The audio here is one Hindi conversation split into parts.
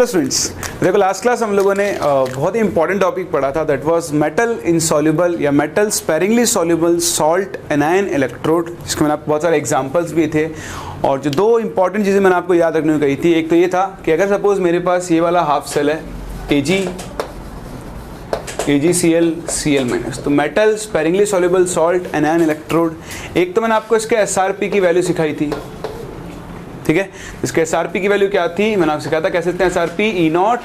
चलो स्टूडेंट्स, देखो लास्ट क्लास हम लोगों ने बहुत ही इंपॉर्टेंट टॉपिक पढ़ा था, दैट वाज मेटल इनसॉल्युबल या metal sparingly soluble salt anion electrode, जिसके मैंने आपको बहुत सारे एग्जांपल्स भी थे। और जो दो इंपॉर्टेंट चीज़ें मैंने आपको याद रखने को कही थी, एक तो ये था कि अगर सपोज मेरे पास ये वाला हाफ सेल है AgCl Cl माइनस, तो metal sparingly soluble salt anion electrode. एक तो मैंने आपको इसके SRP की वैल्यू सिखाई थी, ठीक है। इसके SRP की वैल्यू क्या थी, मैंने आपसे कहा था कैसे लिखते हैं SRP, E0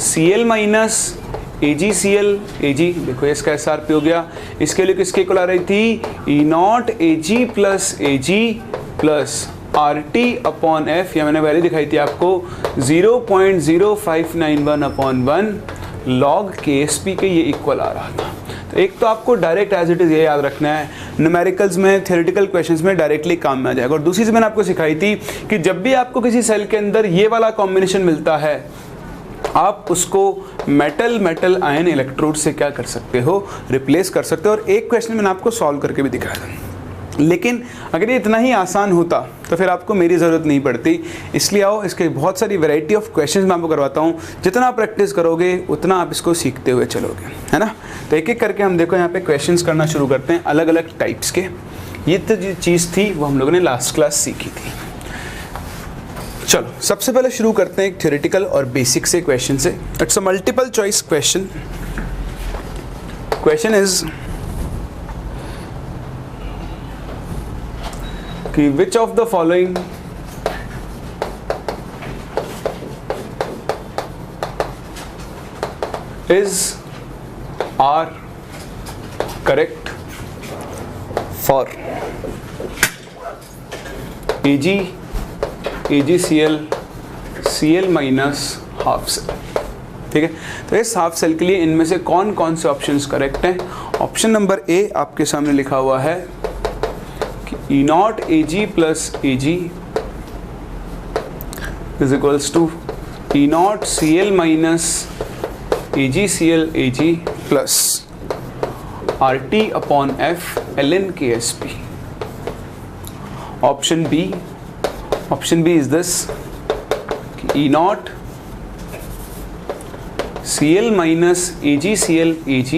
Cl minus AgCl Ag। देखो इसका SRP हो गया। इसके लिए किसके इक्वल आ रही थी, E0 Ag plus Ag plus RT upon F, या मैंने वैल्यू दिखाई थी आपको 0.0591 अपॉन 1 लॉग KSP के ये इक्वल आ रहा था। तो एक तो आपको डायरेक्ट एज इट इज़ ये याद रखना है, न्यूमेरिकल्स में थ्योरेटिकल क्वेश्चंस में डायरेक्टली काम में आ जाएगा। और दूसरी चीज़ मैंने आपको सिखाई थी कि जब भी आपको किसी सेल के अंदर ये वाला कॉम्बिनेशन मिलता है, आप उसको मेटल मेटल आयन इलेक्ट्रोड से क्या कर सकते हो, रिप्लेस कर सकते हो। और एक क्वेश्चन मैंने आपको सॉल्व करके भी दिखाया था। लेकिन अगर ये इतना ही आसान होता तो फिर आपको मेरी ज़रूरत नहीं पड़ती। इसलिए आओ, इसके बहुत सारी वैरायटी ऑफ क्वेश्चंस मैं आपको करवाता हूँ। जितना आप प्रैक्टिस करोगे उतना आप इसको सीखते हुए चलोगे, है ना। तो एक एक करके हम देखो यहाँ पे क्वेश्चंस करना शुरू करते हैं अलग अलग टाइप्स के। ये तो जो चीज़ थी वो हम लोगों ने लास्ट क्लास सीखी थी। चलो सबसे पहले शुरू करते हैं एक थ्योरेटिकल और बेसिक से क्वेश्चन से। It's a multiple choice question. Question is कि which of the following is are correct for Ag AgCl Cl minus half cell, ठीक है। तो इस हाफ सेल के लिए इनमें से कौन कौन से ऑप्शंस करेक्ट हैं। ऑप्शन नंबर ए आपके सामने लिखा हुआ है E0 Ag plus Ag is equals to E0 Cl minus AgCl Ag plus RT upon F ln KSP. Option B is this, E0 Cl minus AgCl Ag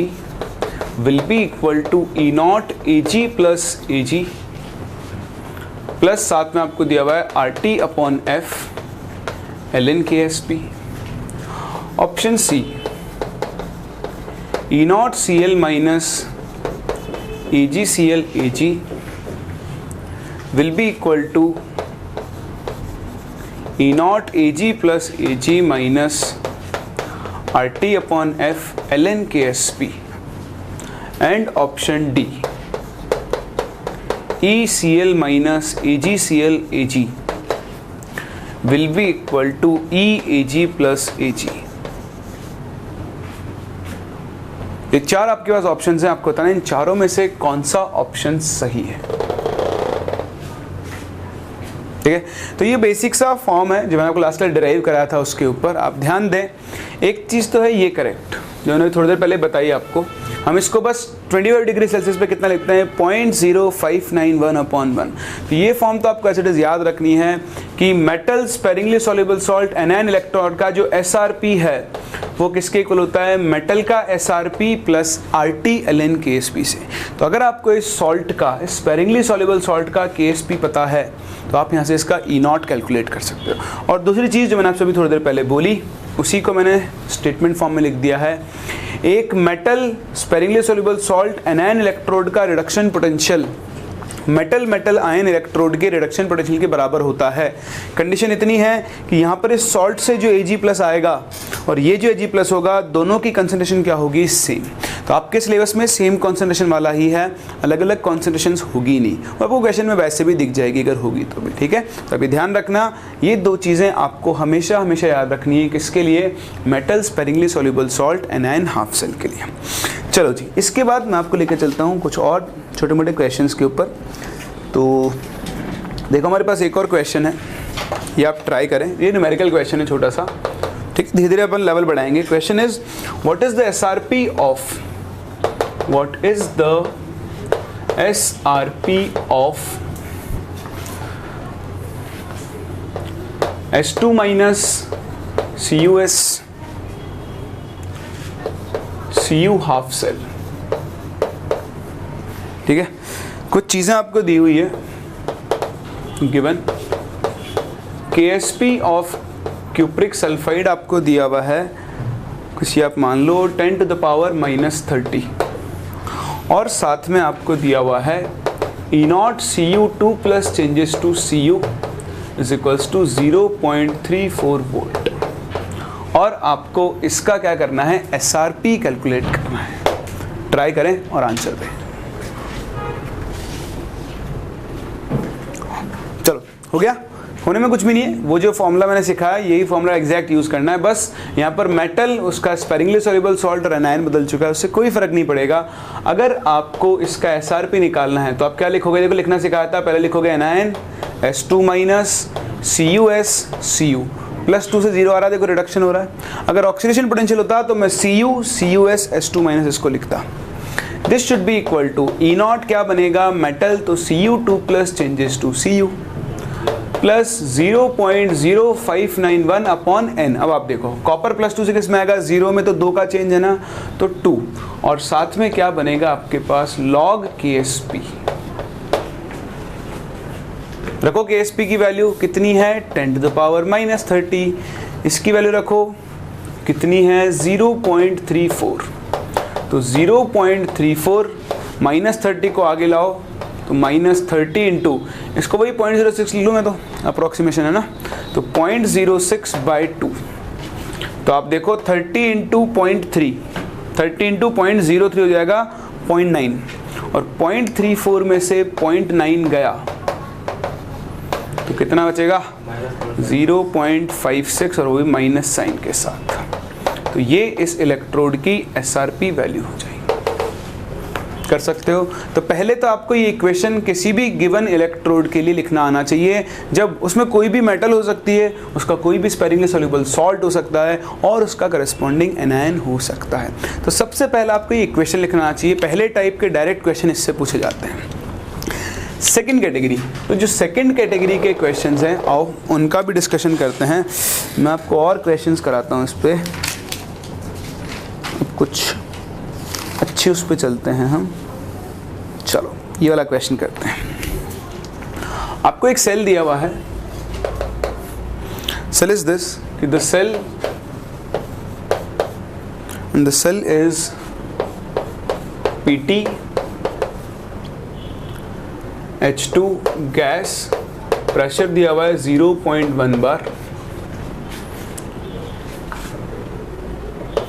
will be equal to E0 Ag plus Ag plus साथ में आपको दिया हुआ है RT upon F ln KSP। Option C, E0 Cl minus AgCl Ag will be equal to E0 Ag plus Ag minus RT upon F ln KSP। And option D, ECl minus AgCl Ag will be equal to EAg plus Ag। ये चार आपके पास ऑप्शंस हैं, आपको बताना इन चारों में से कौन सा ऑप्शन सही है, ठीक है। तो ये बेसिक सा फॉर्म है जो मैंने आपको लास्ट टाइम डिराइव कराया था, उसके ऊपर आप ध्यान दें। एक चीज़ तो है ये करेक्ट, जो मैंने थोड़ी देर पहले बताई आपको। हम इसको बस 25 डिग्री सेल्सियस पे कितना लिखते हैं, 0.0591 अपॉन 1। तो ये फॉर्म तो आपको ऐसे याद रखनी है कि metal sparingly soluble salt anion electrode का जो SRP है वो किसके इक्वल होता है, मेटल का SRP plus RT ln KSP से। तो अगर आपको इस सॉल्ट का, स्पेरिंगली सॉल्युबल सॉल्ट का KSP पता है तो आप यहाँ से इसका E0 कैलकुलेट कर सकते हो। और दूसरी चीज़ जो मैंने आपसे अभी थोड़ी देर पहले बोली, उसी को मैंने स्टेटमेंट फॉर्म में लिख दिया है। एक metal sparingly soluble salt anion electrode का reduction potential metal metal ion electrode के रिडक्शन पोटेंशियल के बराबर होता है। कंडीशन इतनी है कि यहाँ पर इस सॉल्ट से जो Ag प्लस आएगा और ये जो Ag प्लस होगा, दोनों की कंसंट्रेशन क्या होगी, सेम। तो आपके सिलेबस में सेम कंसंट्रेशन वाला ही है, अलग अलग कंसंट्रेशंस होगी नहीं। और आपको क्वेश्चन में वैसे भी दिख जाएगी अगर होगी तो भी, ठीक है। तो अभी ध्यान रखना, ये दो चीज़ें आपको हमेशा हमेशा याद रखनी है। किसके लिए, metal sparingly soluble salt anion half cell के लिए। चलो जी, इसके बाद मैं आपको लेकर चलता हूँ कुछ और छोटे मोटे क्वेश्चंस के ऊपर। तो देखो हमारे पास एक और क्वेश्चन है, ये आप ट्राई करें। ये न्यूमेरिकल क्वेश्चन है छोटा सा, ठीक। धीरे धीरे अपन लेवल बढ़ाएंगे। Question is what is the SRP of S2 minus Cu half cell. ठीक है, कुछ चीज़ें आपको दी हुई है given. KSP of cupric sulphide आपको दिया हुआ है, कुछ आप मान लो 10⁻⁻30, और साथ में आपको दिया हुआ है E0 Cu2 plus changes to Cu is equals to 0.34 volt. और आपको इसका क्या करना है, SRP कैलकुलेट करना है। ट्राई करें और आंसर दें। चलो, हो गया, होने में कुछ भी नहीं है। वो जो फॉर्मूला मैंने सिखाया यही फॉर्मूला एग्जैक्ट यूज़ करना है। बस यहाँ पर मेटल, उसका स्पेरिंगली सॉल्युबल सॉल्ट और एनायन बदल चुका है, उससे कोई फर्क नहीं पड़ेगा। अगर आपको इसका SRP निकालना है तो आप क्या लिखोगे, देखो लिखना सिखाया था, पहले लिखोगे anion S2 minus CuS Cu, plus 2 से 0 आ रहा है, देखो रिडक्शन हो रहा है। अगर ऑक्सीडेशन पोटेंशियल होता तो मैं CuS S2 माइनस इसको लिखता। This should be equal to E0 क्या बनेगा, मेटल, तो Cu2 plus changes to Cu plus 0.0591 upon N। अब आप देखो कॉपर प्लस 2 से किस में आएगा, 0 में तो 2 का चेंज है ना, तो 2, और साथ में क्या बनेगा आपके पास log KSP। रखो KSP की वैल्यू कितनी है, 10⁻⁻30। इसकी वैल्यू रखो कितनी है, 0.34। तो 0.34 -30 को आगे लाओ तो -30 इंटू, इसको वही 0.06 लिख लूँ मैं, तो अप्रोक्सीमेशन है ना, तो 0.06/2। तो आप देखो 30 इंटू 0.3, 30 इंटू 0.03 हो जाएगा 0.9, और 0.34 में से 0.9 गया तो कितना बचेगा, 0.56, और वो भी माइनस साइन के साथ। तो ये इस इलेक्ट्रोड की SRP वैल्यू हो जाएगी। कर सकते हो। तो पहले तो आपको ये इक्वेशन किसी भी गिवन इलेक्ट्रोड के लिए लिखना आना चाहिए, जब उसमें कोई भी मेटल हो सकती है, उसका कोई भी स्पेरिंगली सॉल्युबल सॉल्ट हो सकता है, और उसका करस्पॉन्डिंग एनायन हो सकता है। तो सबसे पहले आपको ये इक्वेशन लिखना आना चाहिए। पहले टाइप के डायरेक्ट क्वेश्चन इससे पूछे जाते हैं। सेकंड कैटेगरी, तो जो सेकंड कैटेगरी के क्वेश्चंस हैं, आओ उनका भी डिस्कशन करते हैं। मैं आपको और क्वेश्चंस कराता हूँ इस पर, कुछ अच्छे उस पर चलते हैं हम। चलो ये वाला क्वेश्चन करते हैं। आपको एक सेल दिया हुआ है, सेल इज दिस, कि the cell is PT H2 gas, pressure दिया हुआ है 0.1 बार,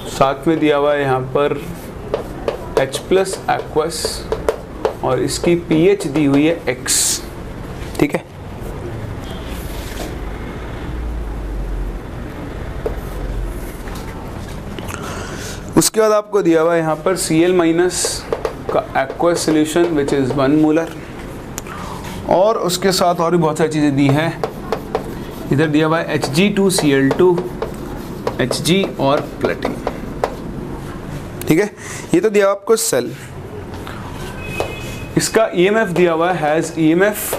साथ में दिया हुआ है यहाँ पर H+ एक्वस, और इसकी pH दी हुई है X। ठीक है, उसके बाद आपको दिया हुआ है यहाँ पर Cl- का aqueous solution which is 1 molar, और उसके साथ और भी बहुत सारी चीज़ें दी है। इधर दिया हुआ है Hg2Cl2, Hg और प्लेटिंग। ठीक है, ये तो दिया आपको सेल। इसका EMF दिया हुआ है, हैज EMF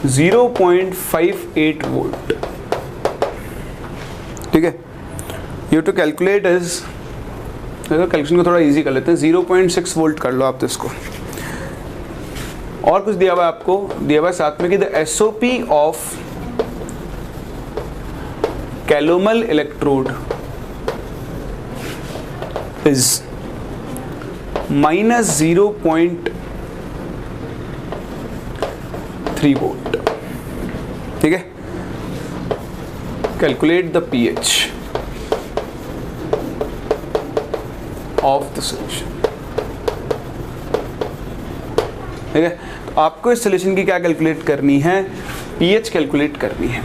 0.58 वोल्ट। ठीक है, you to calculate is, calculation को थोड़ा इजी कर लेते हैं, 0.6 वोल्ट कर लो आप तो इसको। और कुछ दिया हुआ है आपको, दिया हुआ है साथ में कि the SOP of calomel electrode is -0.3 volt. ठीक है, calculate the pH of the solution. ठीक है, तो आपको इस सॉल्यूशन की क्या कैलकुलेट करनी है, pH कैलकुलेट करनी है।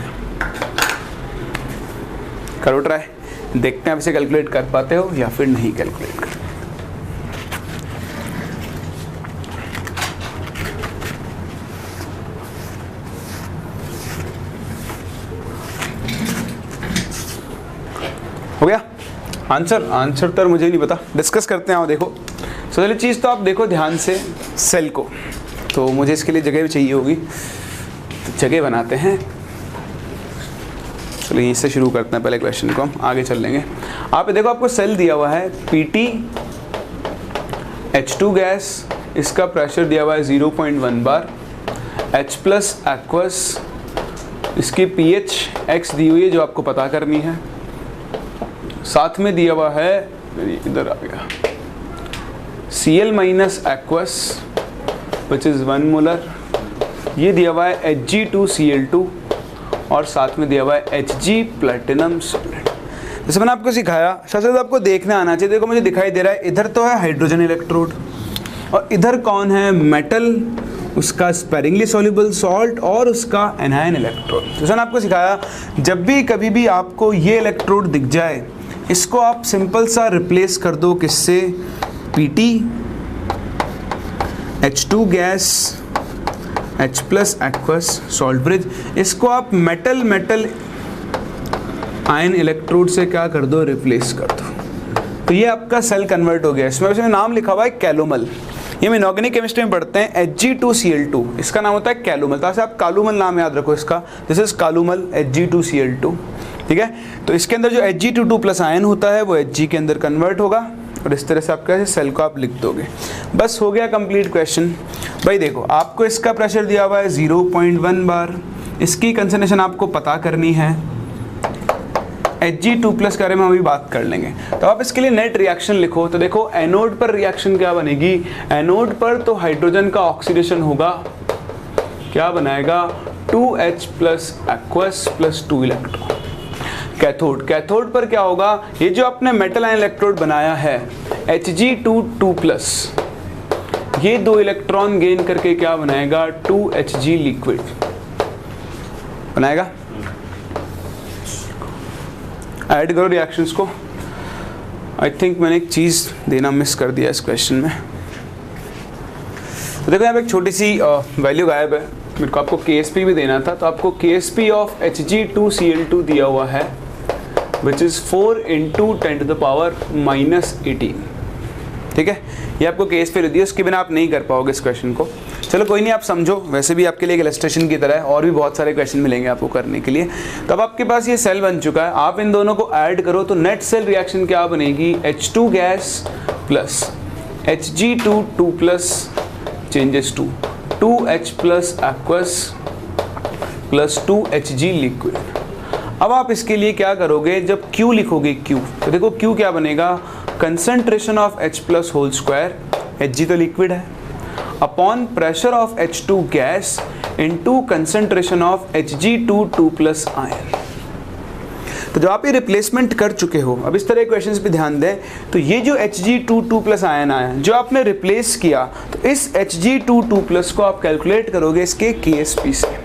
करो ट्राई, देखते हैं आप इसे कैलकुलेट कर पाते हो या फिर नहीं कैलकुलेट कर। हो गया आंसर तो मुझे नहीं पता, डिस्कस करते हैं। आओ देखो, पहली चीज़ तो आप देखो ध्यान से सेल को, तो मुझे इसके लिए जगह भी चाहिए होगी, तो जगह बनाते हैं। चलो यहीं से शुरू करते हैं पहले क्वेश्चन को, हम आगे चल लेंगे। आप देखो आपको सेल दिया हुआ है Pt H2 गैस, इसका प्रेशर दिया हुआ है 0.1 बार, H प्लस एक्वस, इसकी pH x दी हुई है जो आपको पता करनी है, साथ में दिया हुआ है इधर आ गया Cl minus aqueous which is 1 molar, ये दिया हुआ है Hg2Cl2 और साथ में दिया हुआ है Hg प्लेटिनम सॉलिड। जैसे मैंने आपको सिखाया, सबसे ज़्यादा आपको देखना आना चाहिए। देखो मुझे दिखाई दे रहा है इधर तो है हाइड्रोजन इलेक्ट्रोड और इधर कौन है, मेटल, उसका स्पेरिंगली सॉल्युबल सॉल्ट और उसका एनायन इलेक्ट्रोड। जैसे मैंने आपको सिखाया, जब भी कभी भी आपको ये इलेक्ट्रोड दिख जाए, इसको आप सिंपल सा रिप्लेस कर दो किससे, Pt H2 gas H plus aqueous salt bridge, इसको आप मेटल मेटल आयन इलेक्ट्रोड से क्या कर दो, रिप्लेस कर दो। तो ये आपका सेल कन्वर्ट हो गया। इसमें वैसे नाम लिखा हुआ है कैलोमल, ये हम इनऑर्गेनिक केमिस्ट्री में पढ़ते हैं Hg2Cl2, इसका नाम होता है कैलोमल। तो ऐसे आप कालूमल नाम याद रखो इसका, दिस इज कालूमल Hg2Cl2, ठीक है। तो इसके अंदर जो Hg22 प्लस आयन होता है वो Hg के अंदर कन्वर्ट होगा और इस तरह से आपका सेल को आप लिख दोगे। बस हो गया कंप्लीट क्वेश्चन। भाई देखो आपको इसका प्रेशर दिया हुआ है 0.1 बार, इसकी कंसंट्रेशन आपको पता करनी है, Hg2 प्लस के बारे में हम अभी बात कर लेंगे। तो आप इसके लिए नेट रिएक्शन लिखो। तो देखो एनोड पर रिएक्शन क्या बनेगी, एनोड पर तो हाइड्रोजन का ऑक्सीडेशन होगा, क्या बनाएगा 2H plus aqueous plus 2 electron. Cathode, cathode पर क्या होगा, ये जो आपने मेटल आयन इलेक्ट्रोड बनाया है Hg2 प्लस, ये 2 इलेक्ट्रॉन गेन करके क्या बनाएगा 2Hg लिक्विड बनाएगा। ऐड करो रिएक्शंस को। आई थिंक मैंने एक चीज़ देना मिस कर दिया इस क्वेश्चन में। तो देखो यहाँ पे एक छोटी सी वैल्यू गायब है, मेरे को आपको KSP भी देना था। तो आपको KSP ऑफ Hg2Cl2 दिया हुआ है विच इज़ 4 × 10⁻⁻18, ठीक है। ये आपको KSP दे दिया, उसके बिना आप नहीं कर पाओगे इस क्वेश्चन को। चलो कोई नहीं, आप समझो, वैसे भी आपके लिए एक इलस्ट्रेशन की तरह है, और भी बहुत सारे क्वेश्चन मिलेंगे आपको करने के लिए। तो अब आपके पास ये सेल बन चुका है, आप इन दोनों को ऐड करो तो नेट सेल रिएक्शन क्या बनेगी, H2 gas plus Hg2 plus changes to 2H plus aqueous plus 2Hg liquid. अब आप इसके लिए क्या करोगे, जब Q लिखोगे Q, तो देखो Q क्या बनेगा, concentration of H plus whole square, Hg तो लिक्विड है, upon pressure of H2 gas into concentration of Hg2 plus ion. तो जब आप ये रिप्लेसमेंट कर चुके हो, अब इस तरह के क्वेश्चंस पे ध्यान दें, तो ये जो Hg2 प्लस आयन आया जो आपने रिप्लेस किया, तो इस Hg2 प्लस को आप कैलकुलेट करोगे इसके KSP से।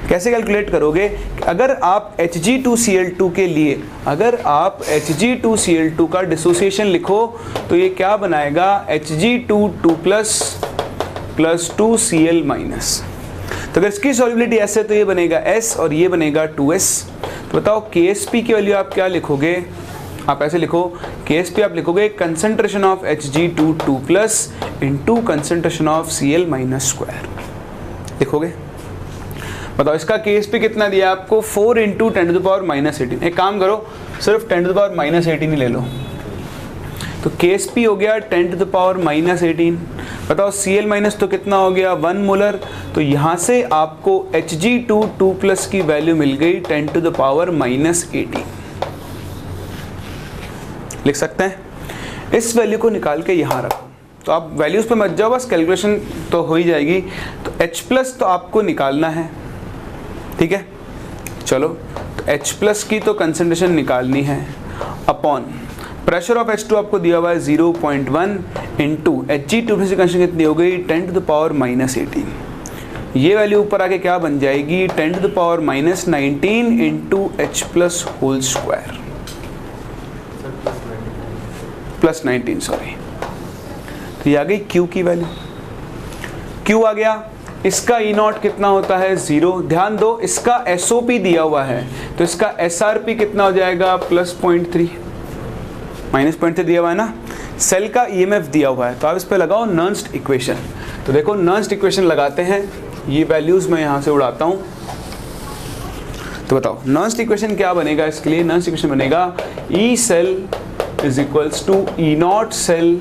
कैसे कैलकुलेट करोगे, अगर आप Hg2Cl2 के लिए, अगर आप Hg2Cl2 का डिसोसिएशन लिखो तो ये क्या बनाएगा, Hg2 प्लस 2Cl माइनस। तो अगर इसकी सॉल्युबिलिटी ऐसे है तो ये बनेगा S और ये बनेगा 2S। तो बताओ KSP की वैल्यू आप क्या लिखोगे, आप ऐसे लिखो, KSP आप लिखोगे concentration of Hg2 plus into concentration of Cl minus square लिखोगे। बताओ इसका KSP कितना दिया आपको, 4 × 10⁻⁻18। एक काम करो, सिर्फ 10⁻⁻18 ही ले लो, तो KSP हो गया 10⁻⁻18। बताओ Cl माइनस तो कितना हो गया 1 मोलर। तो यहाँ से आपको Hg2 प्लस की वैल्यू मिल गई 10⁻⁻18 लिख सकते हैं। इस वैल्यू को निकाल के यहाँ रखो। तो आप वैल्यूज पे मत जाओ, बस कैलकुलेशन तो हो ही जाएगी। तो H प्लस तो आपको निकालना है, ठीक है। चलो तो H प्लस की तो कंसंट्रेशन निकालनी है, अपॉन प्रेशर ऑफ H2 आपको दिया हुआ है 0.1 इंटू Hg2 की कंसंट्रेशन कितनी हो गई 10⁻⁻18। ये वैल्यू ऊपर आके क्या बन जाएगी 10⁻⁻19 into H plus whole square plus 19 sorry. तो ये आ गई Q की वैल्यू, Q आ गया। इसका E0 कितना होता है 0। ध्यान दो इसका SOP दिया हुआ है तो इसका SRP कितना हो जाएगा +0.3 -0.3 दिया हुआ है ना। सेल का EMF दिया हुआ है तो आप इस पे लगाओ नर्न्स्ट इक्वेशन। तो देखो नर्न्स्ट इक्वेशन लगाते हैं, ये वैल्यूज मैं यहाँ से उड़ाता हूँ। तो बताओ नॉइस्ट इक्वेशन क्या बनेगा इसके लिए? नॉइस्ट इक्वेशन बनेगा E cell is equals to E not cell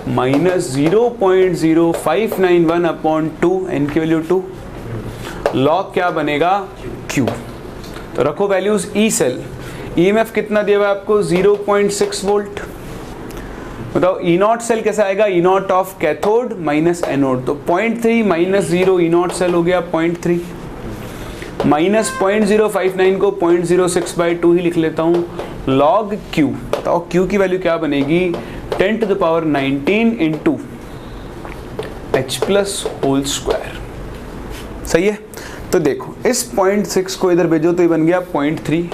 minus 0.0591 upon 2, N की वैल्यू 2, लॉग क्या बनेगा? Q। तो रखो वैल्यूज ई सेल, ईएमएफ कितना दिया हुआ है आपको? 0.6 वोल्ट। बताओ ई नॉट सेल कैसा आएगा? E not of cathode minus anode, तो 0.3 माइनस 0 ई नॉट सेल हो गया 0.3, माइनस 0.059 को 0.06/2 ही लिख लेता हूँ, लॉग Q। बताओ Q की वैल्यू क्या बनेगी? 10 to the power 19 into H plus whole square. सही है? तो देखो इस 0.6 को इधर भेजो तो ये बन गया 0.3,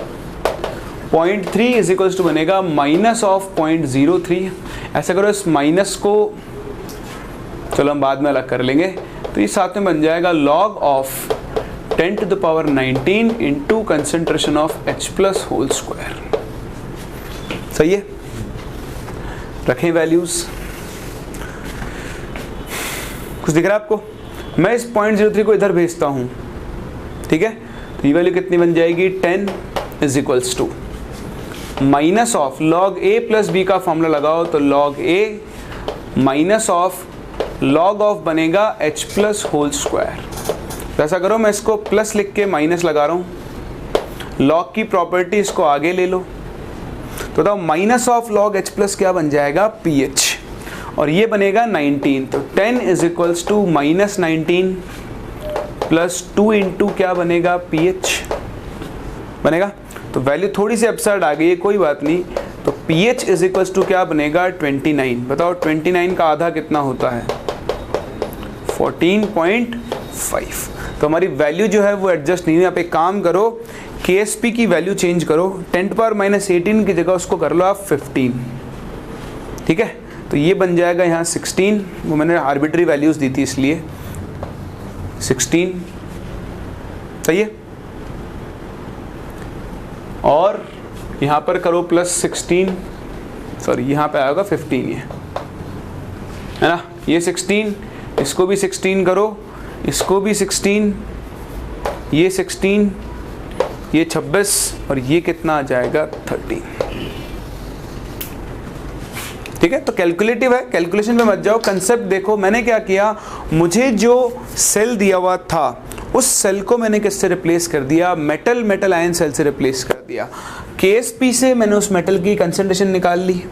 0.3 इज इक्वल्स टू बनेगा माइनस ऑफ 0.03। ऐसा करो इस माइनस को, चलो हम बाद में अलग कर लेंगे, तो ये साथ में बन जाएगा log of 10 to the power 19 into concentration of H plus whole square. सही है? रखें वैल्यूज, कुछ दिख रहा है आपको? मैं इस 0.03 को इधर भेजता हूं, ठीक है? तो ये वैल्यू कितनी बन जाएगी? 10 is equals to minus of log A plus B का फॉर्मूला लगाओ तो log A minus of log of बनेगा H प्लस होल स्क्वायर। तो ऐसा करो मैं इसको प्लस लिख के माइनस लगा रहा हूं, लॉग की प्रॉपर्टी इसको आगे ले लो, तो बताओ minus of log H plus क्या बन जाएगा? PH, और ये बनेगा 19, तो 10 is equals to minus 19 plus 2 into क्या बनेगा? PH बनेगा। तो वैल्यू थोड़ी सी अपसाइड आ गई है, कोई बात नहीं। तो PH इज इक्वल्स टू क्या बनेगा? 29। बताओ 29 का आधा कितना होता है? 14.5। तो हमारी वैल्यू जो है वो एडजस्ट नहीं हुई। आप एक काम करो, KSP की वैल्यू चेंज करो, 10 to the power -18 की जगह उसको कर लो आप 15, ठीक है? तो ये बन जाएगा यहाँ 16, वो मैंने आर्बिट्री वैल्यूज दी थी इसलिए 16। सही है? और यहाँ पर करो प्लस 16, सॉरी यहाँ पे आएगा 15, ये है ना, ये 16, इसको भी 16 करो, इसको भी 16, ये 16, ये 26, और ये कितना आ जाएगा? 30। ठीक है? तो कैलकुलेटिव है, कैलकुलेशन पे मत जाओ, कंसेप्ट देखो। मैंने क्या किया, मुझे जो सेल दिया हुआ था उस सेल को मैंने किससे रिप्लेस कर दिया? मेटल आयन सेल से रिप्लेस कर दिया। KSP से मैंने उस मेटल की कंसंट्रेशन निकाल ली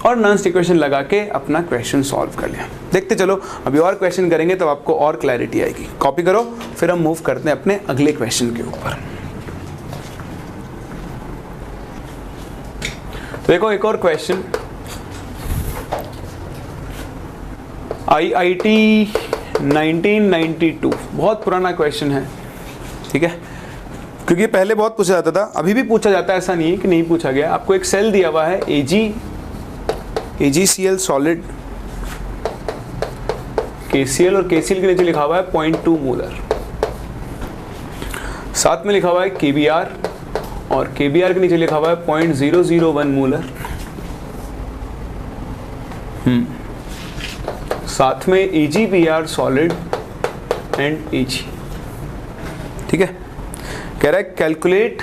और नॉइस्ट इक्वेशन लगा के अपना क्वेश्चन सॉल्व कर लिया। देखते चलो, अभी और क्वेश्चन करेंगे तब आपको और क्लैरिटी आएगी। कॉपी करो, फिर हम मूव करते हैं अपने अगले क्वेश्चन के ऊपर। देखो एक और क्वेश्चन, IIT 1992, बहुत पुराना क्वेश्चन है, ठीक है? क्योंकि पहले बहुत पूछा जाता था, अभी भी पूछा जाता है, ऐसा नहीं है कि नहीं पूछा गया। आपको एक सेल दिया हुआ है AgCl सॉलिड, KCl, और KCl के नीचे लिखा हुआ है 0.2 मोलर, साथ में लिखा हुआ है KBr, और KBr के नीचे लिखा हुआ है 0.001 मोलर, साथ में AgBr सॉलिड एंड Ag। ठीक है? कह रहा है calculate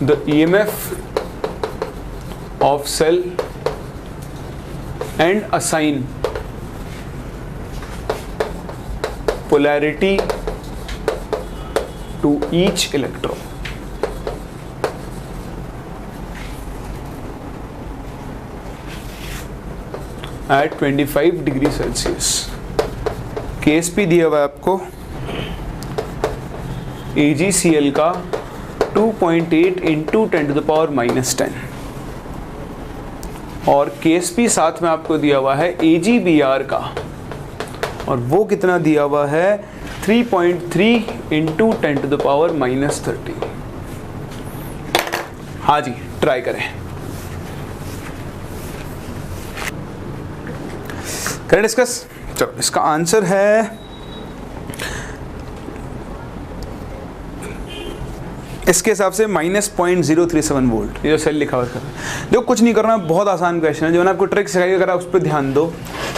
the EMF of cell and assign polarity to each electron. At 25 degree Celsius. KSP दिया हुआ है आपको AgCl का 2.8 इंटू 10 to the power -10, और KSP साथ में आपको दिया हुआ है AgBr का, और वो कितना दिया हुआ है? 3.3 इंटू 10 to the power -13। हाँ जी, ट्राई करें, करें डिस्कस। चलो इसका आंसर है, इसके हिसाब से -0.037 वोल्ट, ये जो सेल लिखा हुआ है। देखो कुछ नहीं करना, बहुत आसान क्वेश्चन है, जो मैंने आपको ट्रिक सिखाई, अगर आप उस पर ध्यान दो।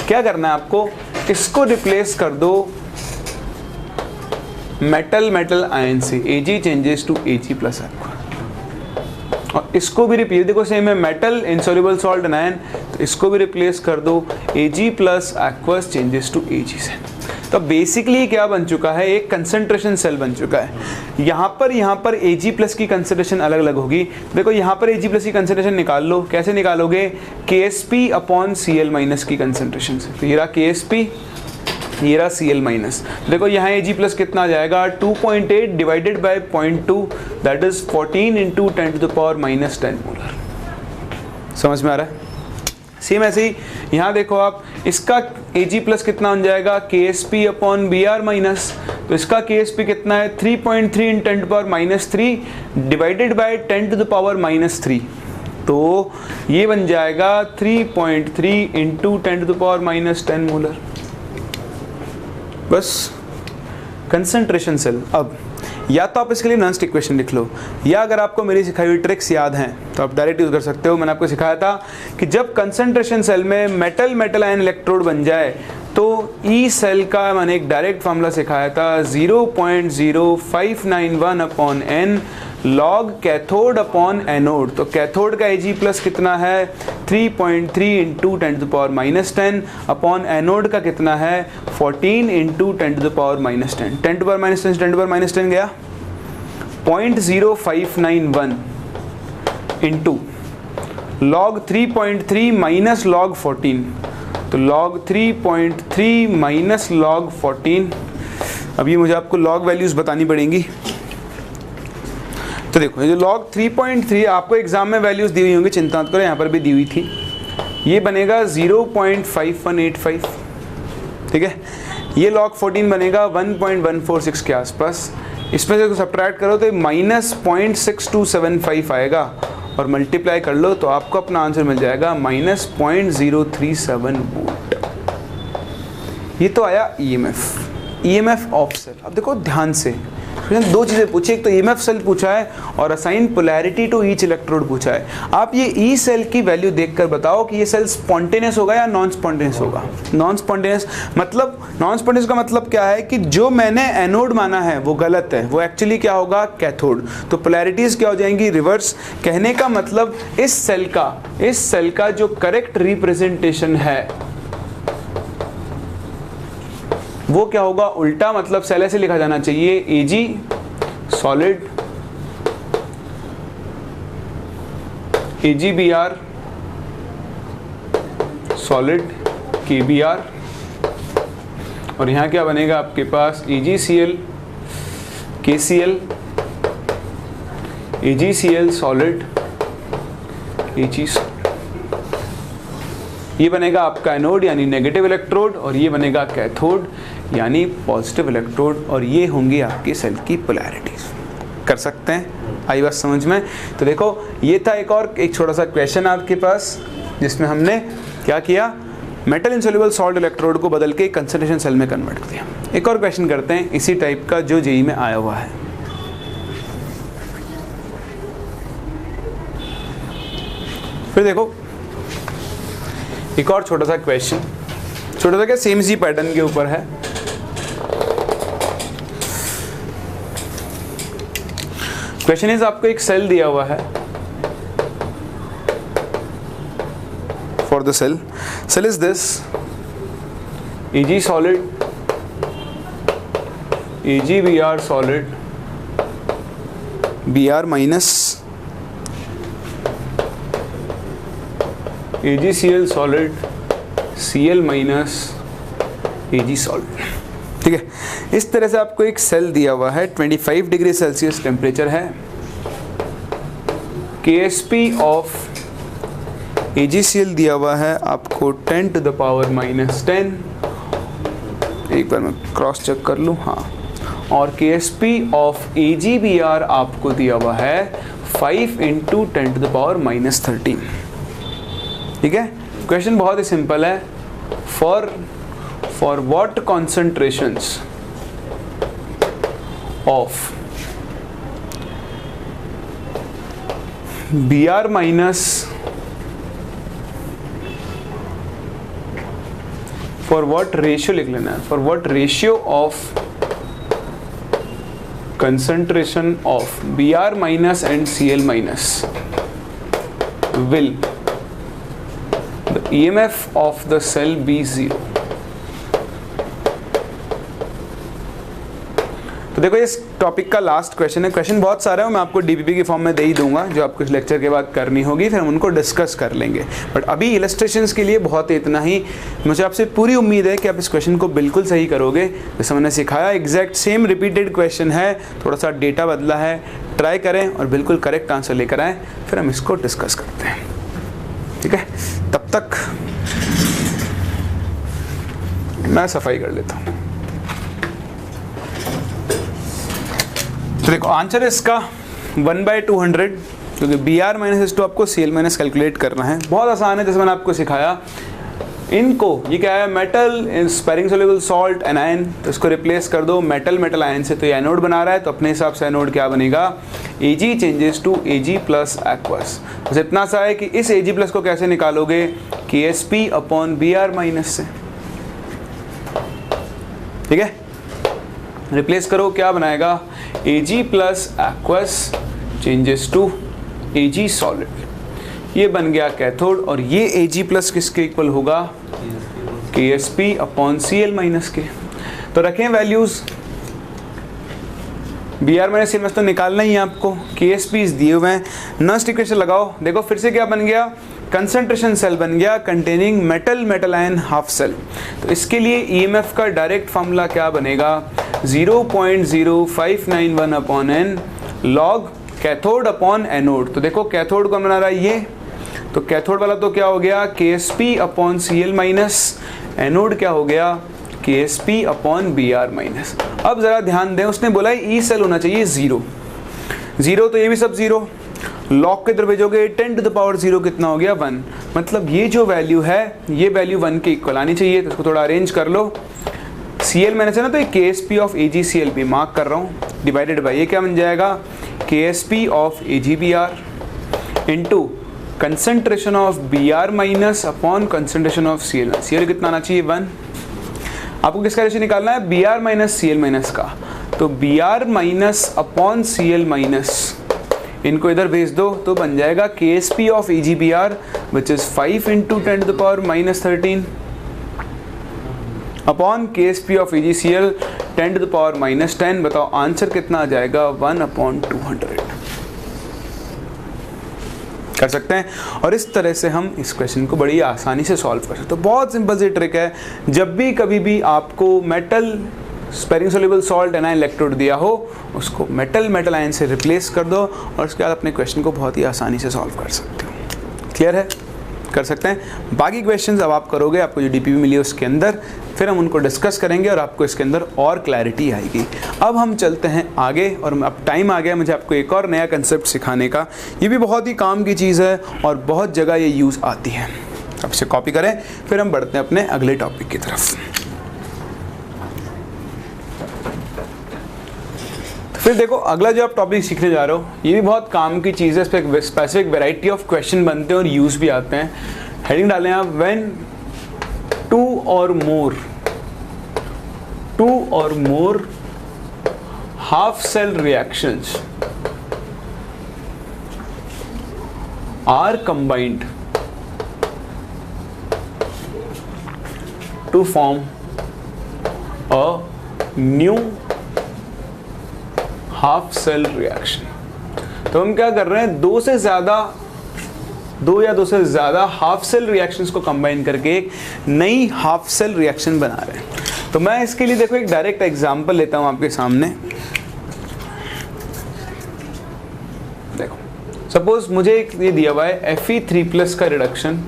क्या करना है आपको, इसको रिप्लेस कर दो मेटल मेटल आयन से, Ag changes to Ag plus aqua. और इसको भी रिप्लेस, देखो सेम है, मेटल इनसॉल्युबल सॉल्ट आयन, तो इसको भी रिप्लेस कर दो Ag plus aqueous changes to Ag से। तो बेसिकली क्या बन चुका है, एक कंसंट्रेशन सेल बन चुका है। यहाँ पर Ag प्लस की कंसंट्रेशन अलग अलग होगी। देखो यहाँ पर Ag प्लस की कंसंट्रेशन निकाल लो, कैसे निकालोगे, KSP अपॉन Cl माइनस की कंसंट्रेशन से। तो ये रहा KSP, ये रहा Cl माइनस। देखो यहाँ Ag प्लस कितना आ जाएगा, 2.8 divided by 0.2, that is 14 into 10 to the power minus 10 molar. समझ में आ रहा है? सेम ऐसे ही यहाँ देखो आप, इसका Ag प्लस कितना बन जाएगा, KSP अपॉन Br माइनस। तो इसका KSP कितना है, 3.3 in 10 to the power minus 3 divided by 10 to the power minus 3। तो ये बन जाएगा 3.3 into 10 to the power minus 10 molar. बस कंसंट्रेशन सेल। अब या तो आप इसके लिए नॉन्स्ट इक्वेशन लिख लो, या अगर आपको मेरी सिखाई हुई ट्रिक्स याद हैं तो आप डायरेक्ट यूज कर सकते हो। मैंने आपको सिखाया था कि जब कंसंट्रेशन सेल में मेटल मेटल आयन इलेक्ट्रोड बन जाए तो ई सेल का मैंने एक डायरेक्ट फॉर्मूला सिखाया था, 0.0591 upon n log cathode upon anode. तो कैथोड का Ag प्लस कितना है, 3.3 into 10 to the power minus 10 upon anode का कितना है, 14 into 10 to the power minus 10। 10 to power minus 10 10 to power minus 10 गया, 0.0591 इंटू लॉग 3.3 माइनस लॉग 14। तो लॉग 3.3 माइनस लॉग 14। अब ये मुझे आपको लॉग वैल्यूज बतानी पड़ेंगी। तो देखो ये जो लॉग 3.3 आपको एग्जाम में वैल्यूज दी हुई होंगी, चिंता मत करो, यहाँ पर भी दी हुई थी। ये बनेगा 0.5185, ठीक है। ये लॉग 14 बनेगा 1.146 के आसपास। इसमें से सब्ट्रैक्ट करो तो माइनस 0.6275 आएगा और मल्टीप्लाई कर लो तो आपको अपना आंसर मिल जाएगा माइनस 0.037 वोल्ट। ये तो आया EMF ऑफ सेल। अब देखो ध्यान से, दो चीज़ें पूछी, एक तो EMF सेल पूछा है और assign polarity to each electrode पूछा है। आप ये ई सेल की वैल्यू देखकर बताओ कि ये सेल स्पॉन्टेनियस होगा या नॉन स्पॉन्टेनियस होगा। नॉन स्पॉन्टेनियस मतलब, नॉन स्पॉन्टेनियस का मतलब क्या है कि जो मैंने एनोड माना है वो गलत है, वो एक्चुअली क्या होगा, कैथोड। तो पोलैरिटीज क्या हो जाएंगी, रिवर्स। कहने का मतलब इस सेल का जो करेक्ट रिप्रेजेंटेशन है वो क्या होगा, उल्टा। मतलब सेल ऐसे लिखा जाना चाहिए, Ag solid, AgBr solid, KBr, और यहाँ क्या बनेगा आपके पास, AgCl KCl, AgCl solid, Ag। ये बनेगा आपका एनोड यानी नेगेटिव इलेक्ट्रोड, और ये बनेगा कैथोड यानी पॉजिटिव इलेक्ट्रोड, और ये होंगी आपकी सेल की पोलैरिटीज। कर सकते हैं, आई बात समझ में। तो देखो ये था एक छोटा सा क्वेश्चन आपके पास, जिसमें हमने क्या किया, मेटल इनसॉल्युबल सॉल्ट इलेक्ट्रोड को बदल के कंसंट्रेशन सेल में कन्वर्ट कर दिया। एक और क्वेश्चन करते हैं इसी टाइप का जो जेईई में आया हुआ है। फिर देखो एक और छोटा सा क्वेश्चन, छोटा सा क्या, सेम सी पैटर्न के ऊपर है। क्वेश्चन इज, आपको एक सेल दिया हुआ है, for the cell is this, Ag solid, AgBr solid, Br minus, AgCl solid, Cl minus, Ag solid. ठीक है, इस तरह से आपको एक सेल दिया हुआ है, 25 डिग्री सेल्सियस टेम्परेचर है, KSP ऑफ AgCl दिया हुआ है आपको 10 टू द पावर माइनस 10, एक बार मैं क्रॉस चेक कर लूँ, हाँ, और KSP ऑफ AgBr आपको दिया हुआ है 5 into 10 to the power minus 13। ठीक है, क्वेश्चन बहुत ही सिंपल है, for what concentrations of Br minus for what ratio लिख लेना है, for what ratio of concentration of Br minus and Cl minus will the EMF of the cell be 0। तो देखो इस टॉपिक का लास्ट क्वेश्चन है। क्वेश्चन बहुत सारे हैं, मैं आपको डीपीपी की फॉर्म में दे ही दूंगा, जो आपको इस लेक्चर के बाद करनी होगी, फिर हम उनको डिस्कस कर लेंगे। बट अभी इलस्ट्रेशंस के लिए बहुत इतना ही। मुझे आपसे पूरी उम्मीद है कि आप इस क्वेश्चन को बिल्कुल सही करोगे। जैसे मैंने सिखाया एग्जैक्ट सेम रिपीटेड क्वेश्चन है, थोड़ा सा डेटा बदला है, ट्राई करें और बिल्कुल करेक्ट आंसर लेकर आएँ, फिर हम इसको डिस्कस करते हैं। ठीक है, तब तक मैं सफाई कर लेता हूँ। तो देखो आंसर है इसका 1/200, क्योंकि Br माइनस S2 आपको Cl माइनस कैलकुलेट करना है। बहुत आसान है, जैसे मैंने आपको सिखाया। इनको ये क्या है, metal sparing soluble salt anion, तो इसको रिप्लेस कर दो मेटल मेटल आयन से। तो ये एनोड बना रहा है, तो अपने हिसाब से एनोड क्या बनेगा, Ag changes to Ag plus aqueous. बस इतना सा है कि इस Ag प्लस को कैसे निकालोगे, Ksp अपॉन Br माइनस से। ठीक है, रिप्लेस करो, क्या बनाएगा, Ag plus aqueous changes to Ag solid. ये बन गया कैथोड, और ये Ag प्लस किसके इक्वल होगा, Ksp अपॉन Cl माइनस के। तो रखें values, Br minus Cl minus तो निकालना ही है आपको, Ksp दिए हुए हैं, नेक्स्ट इक्वेशन लगाओ। देखो फिर से क्या बन गया, कंसंट्रेशन सेल बन गया containing metal metal ion half cell. तो इसके लिए EMF का डायरेक्ट फॉर्मूला क्या बनेगा, 0.0591 upon n log cathode upon anode. तो देखो कैथोड कौन बना रहा है, ये तो कैथोड वाला तो क्या हो गया, Ksp upon Cl minus, anode क्या हो गया, Ksp अपॉन Br माइनस। अब जरा ध्यान दें, उसने बोला E सेल होना चाहिए 0 0, तो ये भी सब 0। लॉग के इधर भेजोगे 10 टू द पावर 0 कितना हो गया, 1। मतलब ये जो वैल्यू है, ये वैल्यू 1 के इक्वल आनी चाहिए। तो इसको थोड़ा अरेंज कर लो। Cl माइनस है ना, तो ये Ksp ऑफ AgClP मार्क कर रहा हूँ, डिवाइडेड बाई ये क्या बन जाएगा, Ksp of AgBr into concentration of Br minus upon concentration of Cl। Cl कितना आना चाहिए, 1। आपको किसका रेशियो निकालना है, Br माइनस Cl माइनस का। तो Br minus upon Cl minus, इनको इधर भेज दो तो बन जाएगा Ksp of AgBr which is 5 into 10 to the power minus 13 upon Ksp of AgCl 10 to the power minus 10। बताओ आंसर कितना आ जाएगा, 1/200 कर सकते हैं। और इस तरह से हम इस क्वेश्चन को बड़ी आसानी से सॉल्व कर सकते हैं। तो बहुत सिंपल सी ट्रिक है, जब भी कभी भी आपको metal sparing soluble salt anion electrode दिया हो, उसको मेटल मेटल आयन से रिप्लेस कर दो और उसके बाद अपने क्वेश्चन को बहुत ही आसानी से सॉल्व कर सकते हो। क्लियर है, कर सकते हैं। बाकी क्वेश्चंस अब आप करोगे, आपको जो डीपीपी मिली है उसके अंदर, फिर हम उनको डिस्कस करेंगे और आपको इसके अंदर और क्लैरिटी आएगी। अब हम चलते हैं आगे, और अब टाइम आ गया मुझे आपको एक और नया कंसेप्ट सिखाने का। ये भी बहुत ही काम की चीज़ है और बहुत जगह ये यूज़ आती है। अब इसे कॉपी करें, फिर हम बढ़ते हैं अपने अगले टॉपिक की तरफ। फिर देखो अगला जो आप टॉपिक सीखने जा रहे हो, ये भी बहुत काम की चीज़ है। इस पर स्पेसिफिक वैरायटी ऑफ क्वेश्चन बनते हैं और यूज़ भी आते हैं। हेडिंग डालें आप, when two or more half cell reactions are combined to form a new half cell reaction. तो हम क्या कर रहे हैं, दो या दो से ज़्यादा हाफ सेल रिएक्शंस को कंबाइन करके एक नई हाफ सेल रिएक्शन बना रहे हैं। तो मैं इसके लिए देखो एक डायरेक्ट एग्जांपल लेता हूं आपके सामने। देखो सपोज मुझे एक ये दिया हुआ है Fe3+ का reduction,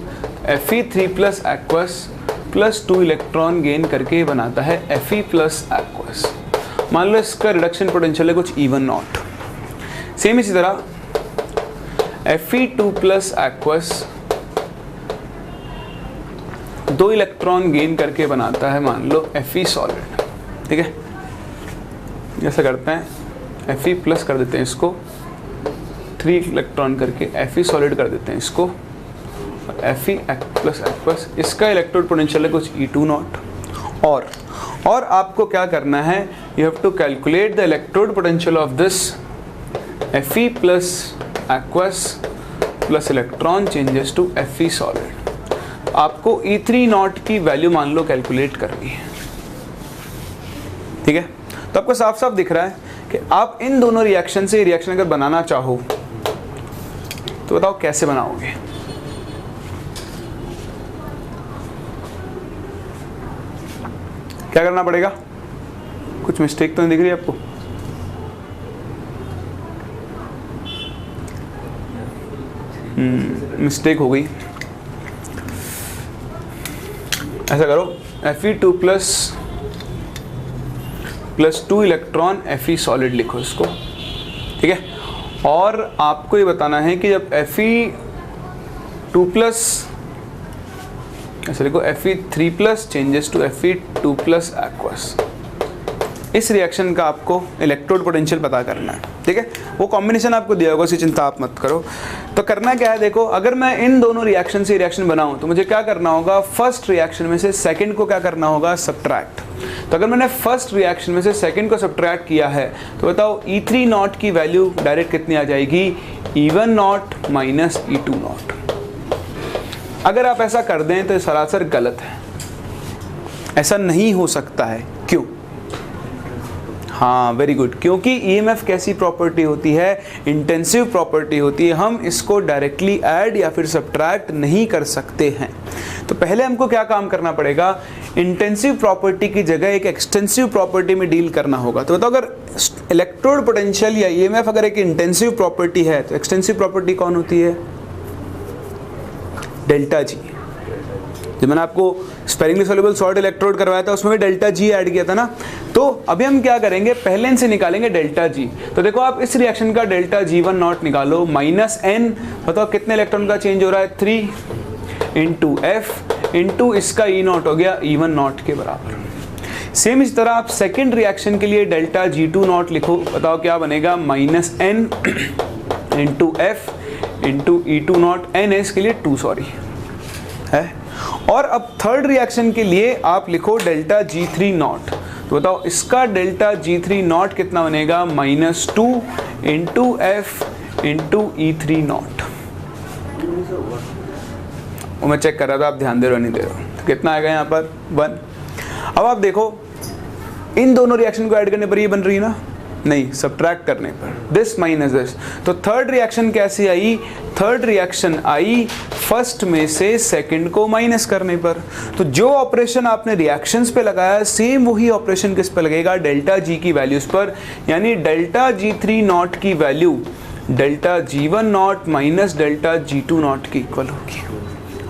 Fe3+ aqueous plus 2 electron gain करके बनाता है Fe प्लस एक्वस। मान लो इसका रिडक्शन पोटेंशियल है कुछ E1 सेम इसी तरह Fe2+ एक्वस 2 इलेक्ट्रॉन गेन करके बनाता है मान लो Fe सॉलिड। ठीक है, जैसे करते हैं Fe+ कर देते हैं इसको, 3 इलेक्ट्रॉन करके Fe सॉलिड कर देते हैं इसको, और Fe+ एक्वस इसका इलेक्ट्रोड पोटेंशियल है कुछ E2। और आपको क्या करना है, you have to calculate the electrode potential of this Fe plus aqueous plus electron changes to Fe solid. आपको E3 नॉट की वैल्यू मान लो कैलकुलेट करनी है, ठीक है। तो आपको साफ साफ दिख रहा है कि आप इन दोनों रिएक्शन से रिएक्शन अगर बनाना चाहो तो बताओ कैसे बनाओगे। क्या करना पड़ेगा, कुछ मिस्टेक तो नहीं दिख रही आपको? मिस्टेक हो गई। ऐसा करो, Fe2 plus 2 electron Fe solid लिखो इसको, ठीक है। और आपको ये बताना है कि जब Fe2 प्लस, ऐसे लिखो Fe3 plus changes to Fe2 plus aqueous, इस रिएक्शन का आपको इलेक्ट्रोड पोटेंशियल पता करना है, ठीक है। वो कॉम्बिनेशन आपको दिया होगा, उसकी चिंता आप मत करो। तो करना क्या है, देखो अगर मैं इन दोनों रिएक्शन से रिएक्शन बनाऊं तो मुझे क्या करना होगा, फर्स्ट रिएक्शन में से सेकंड को क्या करना होगा, सब्ट्रैक्ट। तो अगर मैंने फर्स्ट रिएक्शन में से सेकंड को सब्ट्रैक्ट किया है तो बताओ E3 नॉट की वैल्यू डायरेक्ट कितनी आ जाएगी, E1 not minus E2 not. अगर आप ऐसा कर दें तो सरासर गलत है, ऐसा नहीं हो सकता है। क्यों? हाँ, वेरी गुड, क्योंकि EMF कैसी प्रॉपर्टी होती है, इंटेंसिव प्रॉपर्टी होती है। हम इसको डायरेक्टली ऐड या फिर सब्ट्रैक्ट नहीं कर सकते हैं। तो पहले हमको क्या काम करना पड़ेगा, इंटेंसिव प्रॉपर्टी की जगह एक एक्सटेंसिव प्रॉपर्टी में डील करना होगा। तो बताओ, अगर इलेक्ट्रोड पोटेंशियल या EMF अगर एक इंटेंसिव प्रॉपर्टी है तो एक्सटेंसिव प्रॉपर्टी कौन होती है, डेल्टा जी। जब मैंने आपको स्पेरिंगली सॉल्युबल सॉल्ट इलेक्ट्रोड करवाया था उसमें भी डेल्टा जी ऐड किया था ना। तो अभी हम क्या करेंगे, पहले इनसे निकालेंगे डेल्टा जी। तो देखो आप इस रिएक्शन का डेल्टा G1 नॉट निकालो, माइनस n, बताओ कितने इलेक्ट्रॉन का चेंज हो रहा है, 3 इंटू F इंटू इसका E नॉट हो गया E1 नॉट के बराबर। सेम इस तरह आप सेकेंड रिएक्शन के लिए डेल्टा G2 नॉट लिखो, बताओ क्या बनेगा, minus n into F into E2 not, n है इसके लिए 2 सॉरी है। और अब थर्ड रिएक्शन के लिए आप लिखो डेल्टा G3 नॉट। तो बताओ इसका डेल्टा G3 नॉट कितना बनेगा, minus 2 into F into E3 not. वो मैं चेक कर रहा था, आप ध्यान दे रहे हो नहीं दे रहे हो। तो कितना आएगा यहाँ पर, 1। अब आप देखो इन दोनों रिएक्शन को ऐड करने पर ये बन रही है ना, नहीं, सब्ट्रैक्ट करने पर, दिस माइनस दिस। तो थर्ड रिएक्शन कैसी आई, थर्ड रिएक्शन आई फर्स्ट में से सेकंड को माइनस करने पर। तो जो ऑपरेशन आपने रिएक्शंस पे लगाया सेम वही ऑपरेशन किस पे लगेगा, डेल्टा जी की वैल्यूज पर। यानी डेल्टा G3 नॉट की value delta G1 not minus delta G2 not की इक्वल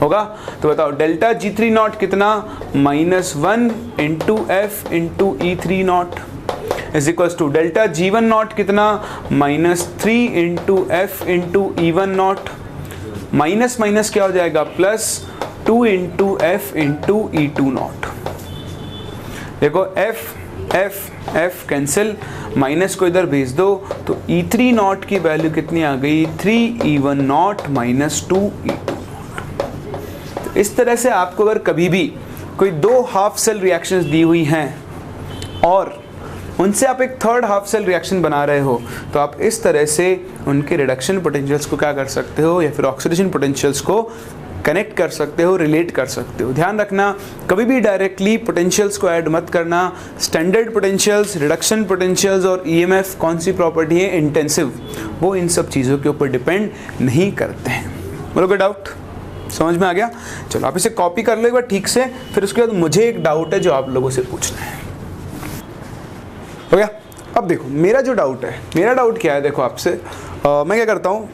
होगा। तो बताओ डेल्टा G3 नॉट कितना, minus 1 into F into E3 not is equals to delta G1 not कितना, minus 3 into F into E1 not, minus minus क्या हो जाएगा, plus 2 into F into E2 not. देखो F कैंसिल, माइनस को इधर भेज दो, तो E3 नॉट की वैल्यू कितनी आ गई, 3 E1 not minus 2 E2 not. तो इस तरह से आपको अगर कभी भी कोई 2 हाफ सेल रिएक्शंस दी हुई हैं और उनसे आप एक थर्ड हाफ सेल रिएक्शन बना रहे हो, तो आप इस तरह से उनके रिडक्शन पोटेंशियल्स को क्या कर सकते हो, या फिर ऑक्सीडेशन पोटेंशियल्स को कनेक्ट कर सकते हो, रिलेट कर सकते हो। ध्यान रखना, कभी भी डायरेक्टली पोटेंशियल्स को ऐड मत करना। स्टैंडर्ड पोटेंशियल्स, रिडक्शन पोटेंशियल्स और EMF कौन सी प्रॉपर्टी है, इंटेंसिव, वो इन सब चीज़ों के ऊपर डिपेंड नहीं करते हैं। बोलोगे डाउट समझ में आ गया? चलो आप इसे कॉपी कर लो एक बार ठीक से, फिर उसके बाद मुझे एक डाउट है जो आप लोगों से पूछना है। हो गया? अब देखो मेरा जो डाउट है, मेरा डाउट क्या है, देखो आपसे मैं क्या करता हूँ,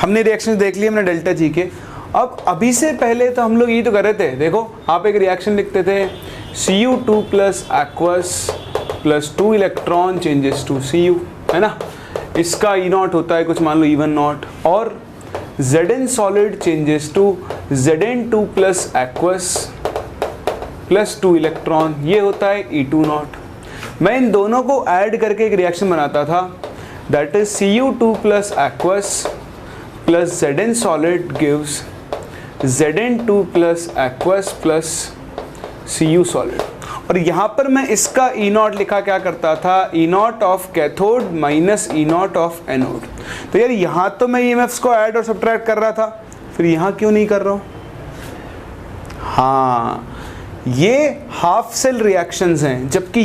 हमने रिएक्शन देख लिए हमने डेल्टा जी के। अब अभी से पहले तो हम लोग ये तो कर रहे थे, देखो आप एक रिएक्शन लिखते थे Cu2 plus aqueous plus 2 electron changes to Cu, है ना। इसका E नॉट होता है कुछ मान लो E1 नॉट, और Zn solid changes to Zn2 plus aqueous plus 2 electron, ये होता है E2 नॉट। मैं इन दोनों को ऐड करके एक रिएक्शन बनाता था, that is Cu2 plus aqueous plus Zn solid gives Zn2 plus aqueous plus Cu solid. और यहाँ पर मैं इसका ई नॉट लिखा क्या करता था, E not of cathode minus E not of anode. तो यार यहाँ तो मैं ईएमएफ्स को ऐड और सब्ट्रैक्ट कर रहा था, फिर यहाँ क्यों नहीं कर रहा हूँ? हाँ, ये हाफ सेल रिएक्शंस हैं, जबकि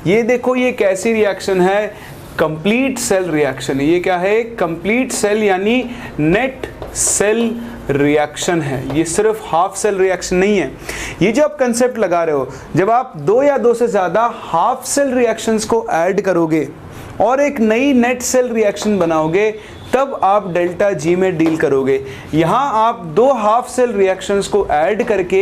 ये देखो ये कैसी रिएक्शन है, कंप्लीट सेल रिएक्शन है। ये क्या है? कंप्लीट सेल यानी नेट सेल रिएक्शन है। ये सिर्फ हाफ सेल रिएक्शन नहीं है। ये जो आप कंसेप्ट लगा रहे हो, जब आप दो या दो से ज़्यादा हाफ सेल रिएक्शंस को ऐड करोगे और एक नई नेट सेल रिएक्शन बनाओगे, तब आप डेल्टा जी में डील करोगे। यहाँ आप दो हाफ सेल रिएक्शंस को ऐड करके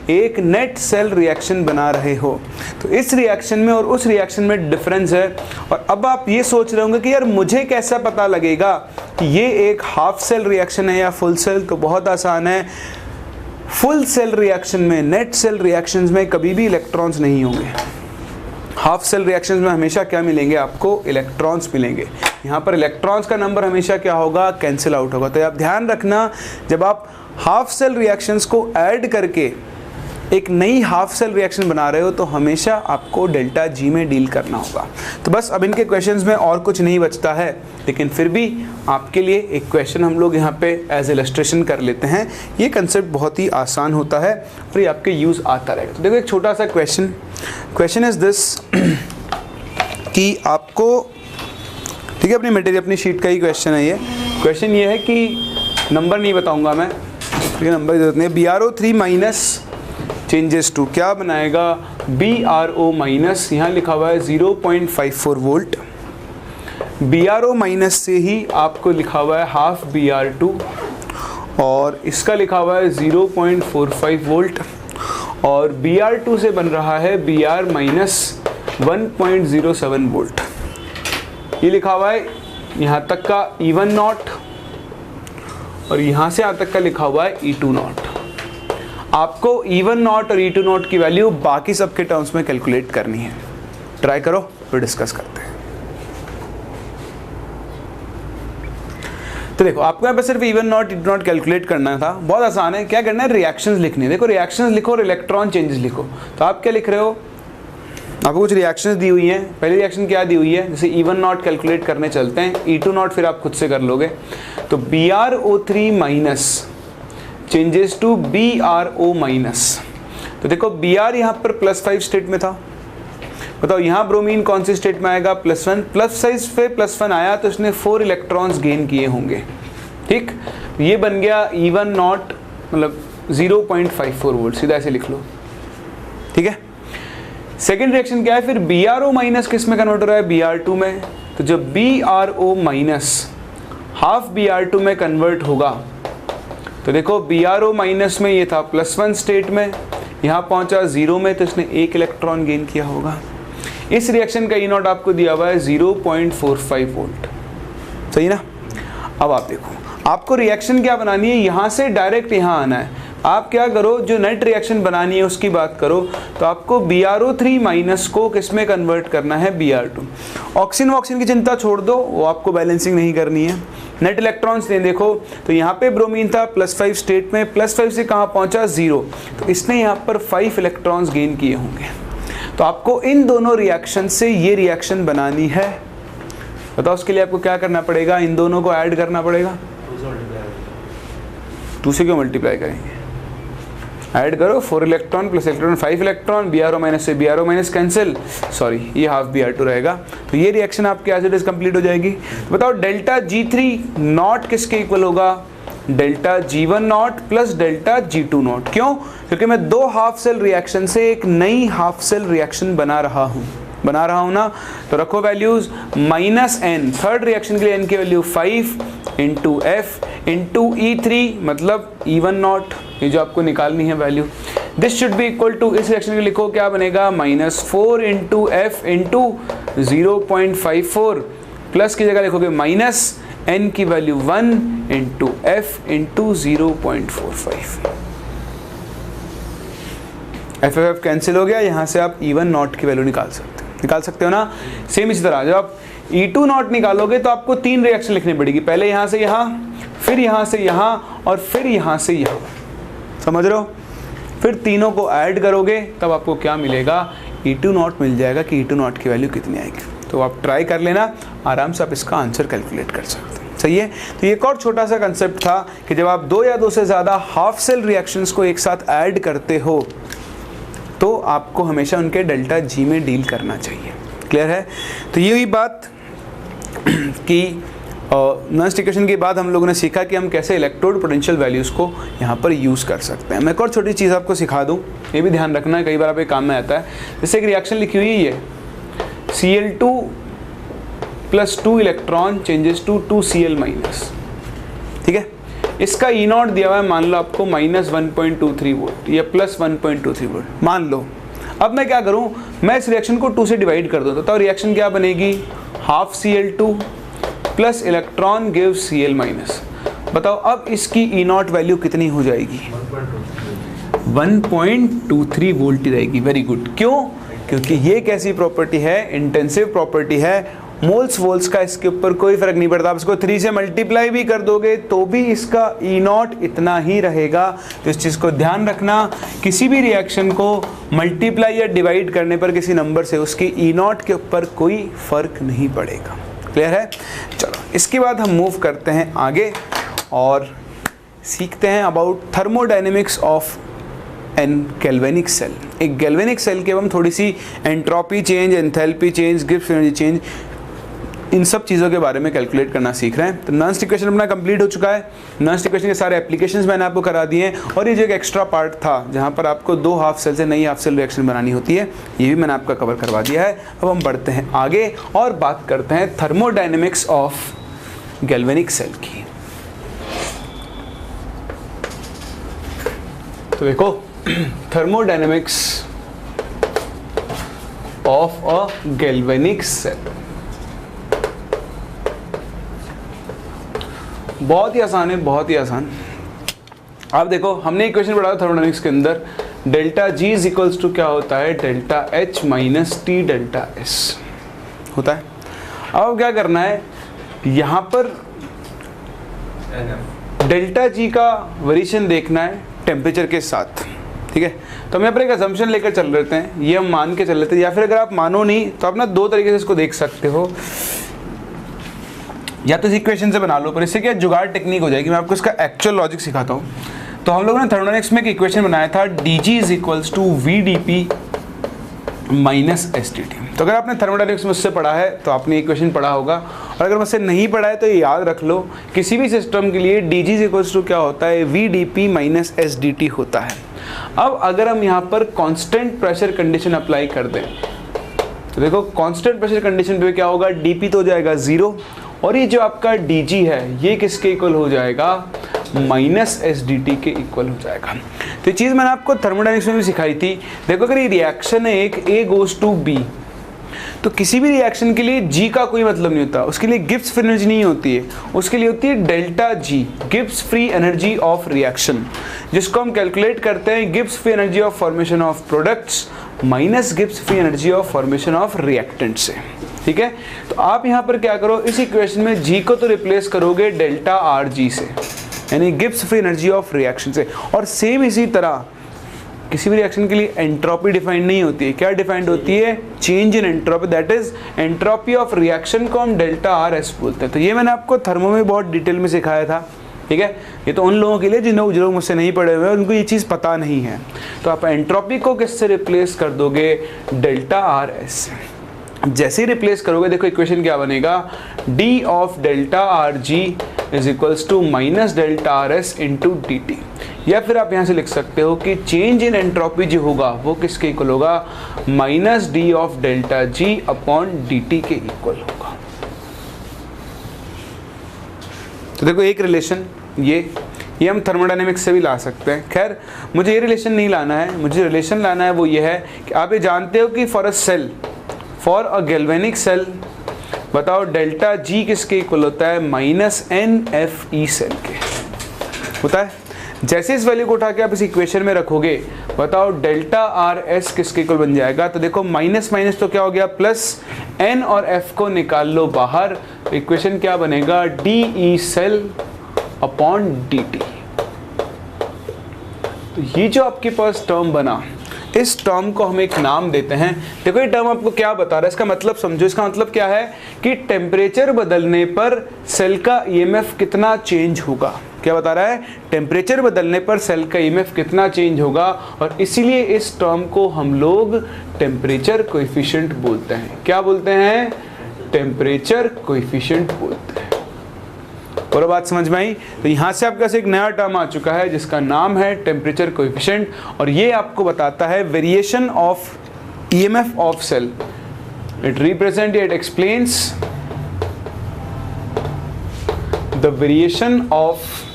एक नेट सेल रिएक्शन बना रहे हो। तो इस रिएक्शन में और उस रिएक्शन में डिफरेंस है। और अब आप ये सोच रहे होंगे कि यार मुझे कैसा पता लगेगा कि ये एक हाफ सेल रिएक्शन है या फुल सेल? तो बहुत आसान है, फुल सेल रिएक्शन में, नेट सेल रिएक्शंस में कभी भी इलेक्ट्रॉन्स नहीं होंगे। हाफ सेल रिएक्शंस में हमेशा क्या मिलेंगे? आपको इलेक्ट्रॉन्स मिलेंगे। यहाँ पर इलेक्ट्रॉन्स का नंबर हमेशा क्या होगा? कैंसिल आउट होगा। तो आप ध्यान रखना, जब आप हाफ सेल रिएक्शंस को ऐड करके एक नई हाफ सेल रिएक्शन बना रहे हो तो हमेशा आपको डेल्टा जी में डील करना होगा। तो बस अब इनके क्वेश्चंस में और कुछ नहीं बचता है, लेकिन फिर भी आपके लिए एक क्वेश्चन हम लोग यहाँ पे एज इलस्ट्रेशन कर लेते हैं। ये कंसेप्ट बहुत ही आसान होता है और ये आपके यूज़ आता रहेगा। तो देखो एक छोटा सा क्वेश्चन इज दिस कि आपको, ठीक है, अपनी मटेरियल अपनी शीट का ही क्वेश्चन है। ये क्वेश्चन ये है कि नंबर नहीं बताऊँगा मैं, ठीक है, नंबर देते हैं। BrO3 माइनस चेंजेस टू क्या बनाएगा? BrO माइनस, यहाँ लिखा हुआ है 0.54 वोल्ट। BrO माइनस से ही आपको लिखा हुआ है हाफ Br2 और इसका लिखा हुआ है 0.45 वोल्ट और Br2 से बन रहा है Br माइनस 1.07 वोल्ट। ये लिखा हुआ है यहाँ तक का E1 नॉट और यहाँ से यहाँ तक का लिखा हुआ है E2 नॉट। आपको E1 नॉट और E2 नॉट की वैल्यू बाकी सबके टर्म्स में कैलकुलेट करनी है। ट्राई करो, फिर डिस्कस करते हैं। तो देखो आपको यहाँ पे सिर्फ E1 not E2 not calculate करना था। बहुत आसान है। क्या करना है? रिएक्शंस लिखनी है। देखो रिएक्शंस लिखो और इलेक्ट्रॉन चेंजेस लिखो। तो आप क्या लिख रहे हो? आपको कुछ रिएक्शंस दी हुई हैं। पहली रिएक्शन क्या दी हुई है? जैसे E1 नॉट कैलकुलेट करने चलते हैं, E2 नॉट फिर आप खुद से कर लोगे। तो BrO3 minus changes to BrO minus. तो देखो Br यहाँ पर +5 स्टेट में था। बताओ यहाँ ब्रोमीन कौन सी स्टेट में आएगा? +1। प्लस साइज पे +1 आया तो इसने 4 इलेक्ट्रॉन्स गेन किए होंगे। ठीक, ये बन गया E1 नॉट मतलब 0.54 वोल्ट, सीधा ऐसे लिख लो। ठीक है, सेकेंड रिएक्शन क्या है? फिर BrO माइनस किस में कन्वर्ट हो रहा है? Br2 में। तो जब BrO माइनस हाफ Br2 में कन्वर्ट होगा तो देखो BrO माइनस में ये था +1 स्टेट में, यहाँ पहुँचा 0 में तो इसने 1 इलेक्ट्रॉन गेन किया होगा। इस रिएक्शन का E नॉट आपको दिया हुआ है 0.45 वोल्ट। सही ना? अब आप देखो आपको रिएक्शन क्या बनानी है? यहाँ से डायरेक्ट यहाँ आना है। आप क्या करो, जो नेट रिएक्शन बनानी है उसकी बात करो। तो आपको BrO3 माइनस को किस में कन्वर्ट करना है? Br2। ऑक्सीजन की चिंता छोड़ दो, वो आपको बैलेंसिंग नहीं करनी है। नेट इलेक्ट्रॉन्स ने देखो तो यहाँ पे ब्रोमीन था +5 स्टेट में, +5 से कहाँ पहुँचा? 0। तो इसने यहाँ पर 5 इलेक्ट्रॉन्स गेन किए होंगे। तो आपको इन दोनों रिएक्शन से ये रिएक्शन बनानी है। बताओ उसके लिए आपको क्या करना पड़ेगा? इन दोनों को ऐड करना पड़ेगा। 2 से क्यों मल्टीप्लाई करेंगे? ऐड करो, 4 electron plus electron 5 electron, BrO minus से BrO माइनस कैंसिल, सॉरी ये हाफ Br2 रहेगा। तो ये रिएक्शन आपकी एज इट इज कंप्लीट हो जाएगी। तो बताओ डेल्टा G3 नॉट किसके इक्वल होगा? Delta G1 not plus delta G2 not. क्यों? क्योंकि मैं दो हाफ सेल रिएक्शन से एक नई हाफ सेल रिएक्शन बना रहा हूँ ना। तो रखो वैल्यूज, -n थर्ड रिएक्शन के लिए n की value 5 into F into E3 मतलब E1 नॉट, ये जो आपको निकालनी है value. This should be equal to, इस रिएक्शन के लिए लिखो क्या बनेगा? -4 इंटू F इंटू 0.54 प्लस की जगह लिखोगे -n की value 1 into F into 0.45। FF cancel हो गया। यहाँ से आप E1 नॉट की वैल्यू निकाल सकते हो ना। सेम इसी तरह जब आप E2 नॉट निकालोगे तो आपको 3 रिएक्शन लिखनी पड़ेगी। पहले यहाँ से यहाँ, फिर यहाँ से यहाँ और फिर यहाँ से यहाँ। समझ रहे हो? फिर तीनों को ऐड करोगे तब आपको क्या मिलेगा? E2 नॉट मिल जाएगा कि E2 नॉट की वैल्यू कितनी आएगी। तो आप ट्राई कर लेना, आराम से आप इसका आंसर कैलकुलेट कर सकते हैं। सही है। तो ये एक और छोटा सा कंसेप्ट था कि जब आप 2 या 2 से ज़्यादा हाफ सेल रिएक्शंस को एक साथ ऐड करते हो तो आपको हमेशा उनके डेल्टा जी में डील करना चाहिए। क्लियर है। तो ये हुई बात कि नॉइस इक्वेशन के बाद हम लोगों ने सीखा कि हम कैसे इलेक्ट्रोड पोटेंशियल वैल्यूज़ को यहाँ पर यूज़ कर सकते हैं। मैं एक और छोटी चीज़ आपको सिखा दूँ, ये भी ध्यान रखना है, कई बार आपके काम में आता है। जैसे एक रिएक्शन लिखी हुई है Cl2 + 2 electron changes to 2Cl-, ठीक है। इसका E नॉट दिया हुआ है, मान लो आपको -1.23 वोल्ट या +1.23 वोल्ट मान लो। अब मैं क्या करूं, मैं इस रिएक्शन को 2 से डिवाइड कर दूं तो रिएक्शन क्या बनेगी, half Cl2 plus electron give Cl-। बताओ अब इसकी E नॉट वैल्यू कितनी हो जाएगी, 1.23 वोल्ट रहेगी। Very good. क्यों? क्योंकि ये एक ऐसी प्रॉपर्टी है, इंटेंसिव प्रॉपर्टी है, मोल्स वोल्स का इसके ऊपर कोई फर्क नहीं पड़ता। आप इसको 3 से मल्टीप्लाई भी कर दोगे तो भी इसका E नॉट इतना ही रहेगा। तो इस चीज़ को ध्यान रखना, किसी भी रिएक्शन को मल्टीप्लाई या डिवाइड करने पर किसी नंबर से उसकी E नॉट के ऊपर कोई फर्क नहीं पड़ेगा। क्लियर है। चलो इसके बाद हम मूव करते हैं आगे और सीखते हैं about thermodynamics of an galvanic cell. एक गैल्वेनिक सेल के हम थोड़ी सी entropy change, enthalpy change, Gibbs energy change, इन सब चीज़ों के बारे में कैलकुलेट करना सीख रहे हैं। तो नॉइस इक्वेशन अपना कंप्लीट हो चुका है। नॉइस इक्वेशन के सारे एप्लीकेशंस मैंने आपको करा दिए हैं और ये जो एक एक्स्ट्रा पार्ट था जहाँ पर आपको 2 हाफ सेल से नई हाफ सेल रिएक्शन बनानी होती है, ये भी मैंने आपका कवर करवा दिया है। अब हम बढ़ते हैं आगे और बात करते हैं थर्मोडायनेमिक्स ऑफ गैल्वेनिक सेल की। तो देखो thermodynamics of a galvanic cell बहुत ही आसान है, बहुत ही आसान। आप देखो हमने इक्वेशन पढ़ा था थर्मोडायनेमिक्स के अंदर, delta G is equals to क्या होता है, delta H minus T delta S होता है। अब क्या करना है, यहाँ पर डेल्टा जी का वेरिएशन देखना है टेम्परेचर के साथ, ठीक है। तो हम यहाँ पर एक अजम्पशन लेकर चल रहे हैं, ये हम मान के चल रहे थे, या फिर अगर आप मानो नहीं तो आप ना 2 तरीके से इसको देख सकते हो। या तो इस इक्वेशन से बना लो, पर इससे क्या जुगाड़ टेक्निक हो जाएगी। मैं आपको इसका एक्चुअल लॉजिक सिखाता हूँ। तो हम लोगों ने थर्मोडायनेमिक्स में एक इक्वेशन बनाया था, dg = VdP - SdT। तो अगर आपने थर्मोडायनेमिक्स मुझसे पढ़ा है तो आपने इक्वेशन पढ़ा होगा, और अगर मुझसे नहीं पढ़ा है तो ये याद रख लो, किसी भी सिस्टम के लिए dg = क्या होता है, VdP - SdT होता है। अब अगर हम यहाँ पर कांस्टेंट प्रेशर कंडीशन अप्लाई कर दें तो देखो कांस्टेंट प्रेशर कंडीशन पे क्या होगा, dP तो हो जाएगा 0 और ये जो आपका dg है ये किसके इक्वल हो जाएगा, -SdT के इक्वल हो जाएगा। तो ये चीज़ मैंने आपको थर्मोडायनेमिक्स में भी सिखाई थी। देखो अगर ये रिएक्शन है एक A goes to B, तो किसी भी रिएक्शन के लिए G का कोई मतलब नहीं होता, उसके लिए गिब्स फ्री एनर्जी नहीं होती है, उसके लिए होती है delta G, Gibbs free energy of reaction, जिसको हम कैलकुलेट करते हैं Gibbs free energy of formation of products minus Gibbs free energy of formation of reactant से। ठीक है। तो आप यहाँ पर क्या करो, इस इक्वेशन में G को तो रिप्लेस करोगे डेल्टा RG से, यानी Gibbs free energy of reaction से। और सेम इसी तरह किसी भी रिएक्शन के लिए एंट्रोपी डिफाइंड नहीं होती है, क्या डिफाइंड होती है, change in entropy, that is entropy of reaction को हम डेल्टा RS बोलते हैं। तो ये मैंने आपको थर्मो में बहुत डिटेल में सिखाया था, ठीक है। ये तो उन लोगों के लिए जो लोग मुझसे नहीं पढ़े हुए हैं, उनको ये चीज़ पता नहीं है। तो आप एंट्रोपी को किससे रिप्लेस कर दोगे, डेल्टा RS से। जैसे ही रिप्लेस करोगे देखो इक्वेशन क्या बनेगा, d of delta RG is equals to minus delta RS into dt। या फिर आप यहाँ से लिख सकते हो कि चेंज इन एंट्रोपी जो होगा वो किसके इक्वल होगा, minus d of delta G upon dt के इक्वल होगा। तो देखो एक रिलेशन ये हम थर्मोडायनेमिक्स से भी ला सकते हैं। खैर मुझे ये रिलेशन नहीं लाना है, मुझे रिलेशन लाना है वो ये है कि आप ये जानते हो कि for a cell, for a galvanic cell, बताओ डेल्टा G किसके इक्वल होता है, माइनस NFE सेल के होता है। जैसे इस वैल्यू को उठा के आप इस इक्वेशन में रखोगे, बताओ डेल्टा RS किसके इक्वल बन जाएगा। तो देखो माइनस माइनस तो क्या हो गया प्लस, N और F को निकाल लो बाहर, तो इक्वेशन क्या बनेगा, DE सेल अपॉन dt। तो ये जो आपके पास टर्म बना, इस टर्म को हम एक नाम देते हैं। देखो ये टर्म आपको क्या बता रहा है, इसका मतलब समझो। इसका मतलब क्या है कि टेम्परेचर बदलने पर सेल का ईएमएफ कितना चेंज होगा। क्या बता रहा है? टेम्परेचर बदलने पर सेल का ईएमएफ कितना चेंज होगा, और इसीलिए इस टर्म को हम लोग टेम्परेचर कोएफिशिएंट बोलते हैं। क्या बोलते हैं? टेम्परेचर कोएफिशिएंट बोलते हैं। और बात समझ में आई? तो यहाँ से आपके पास एक नया टर्म आ चुका है जिसका नाम है टेम्परेचर कोएफिशिएंट, और ये आपको बताता है variation of EMF of cell. It represent, it explains the variation of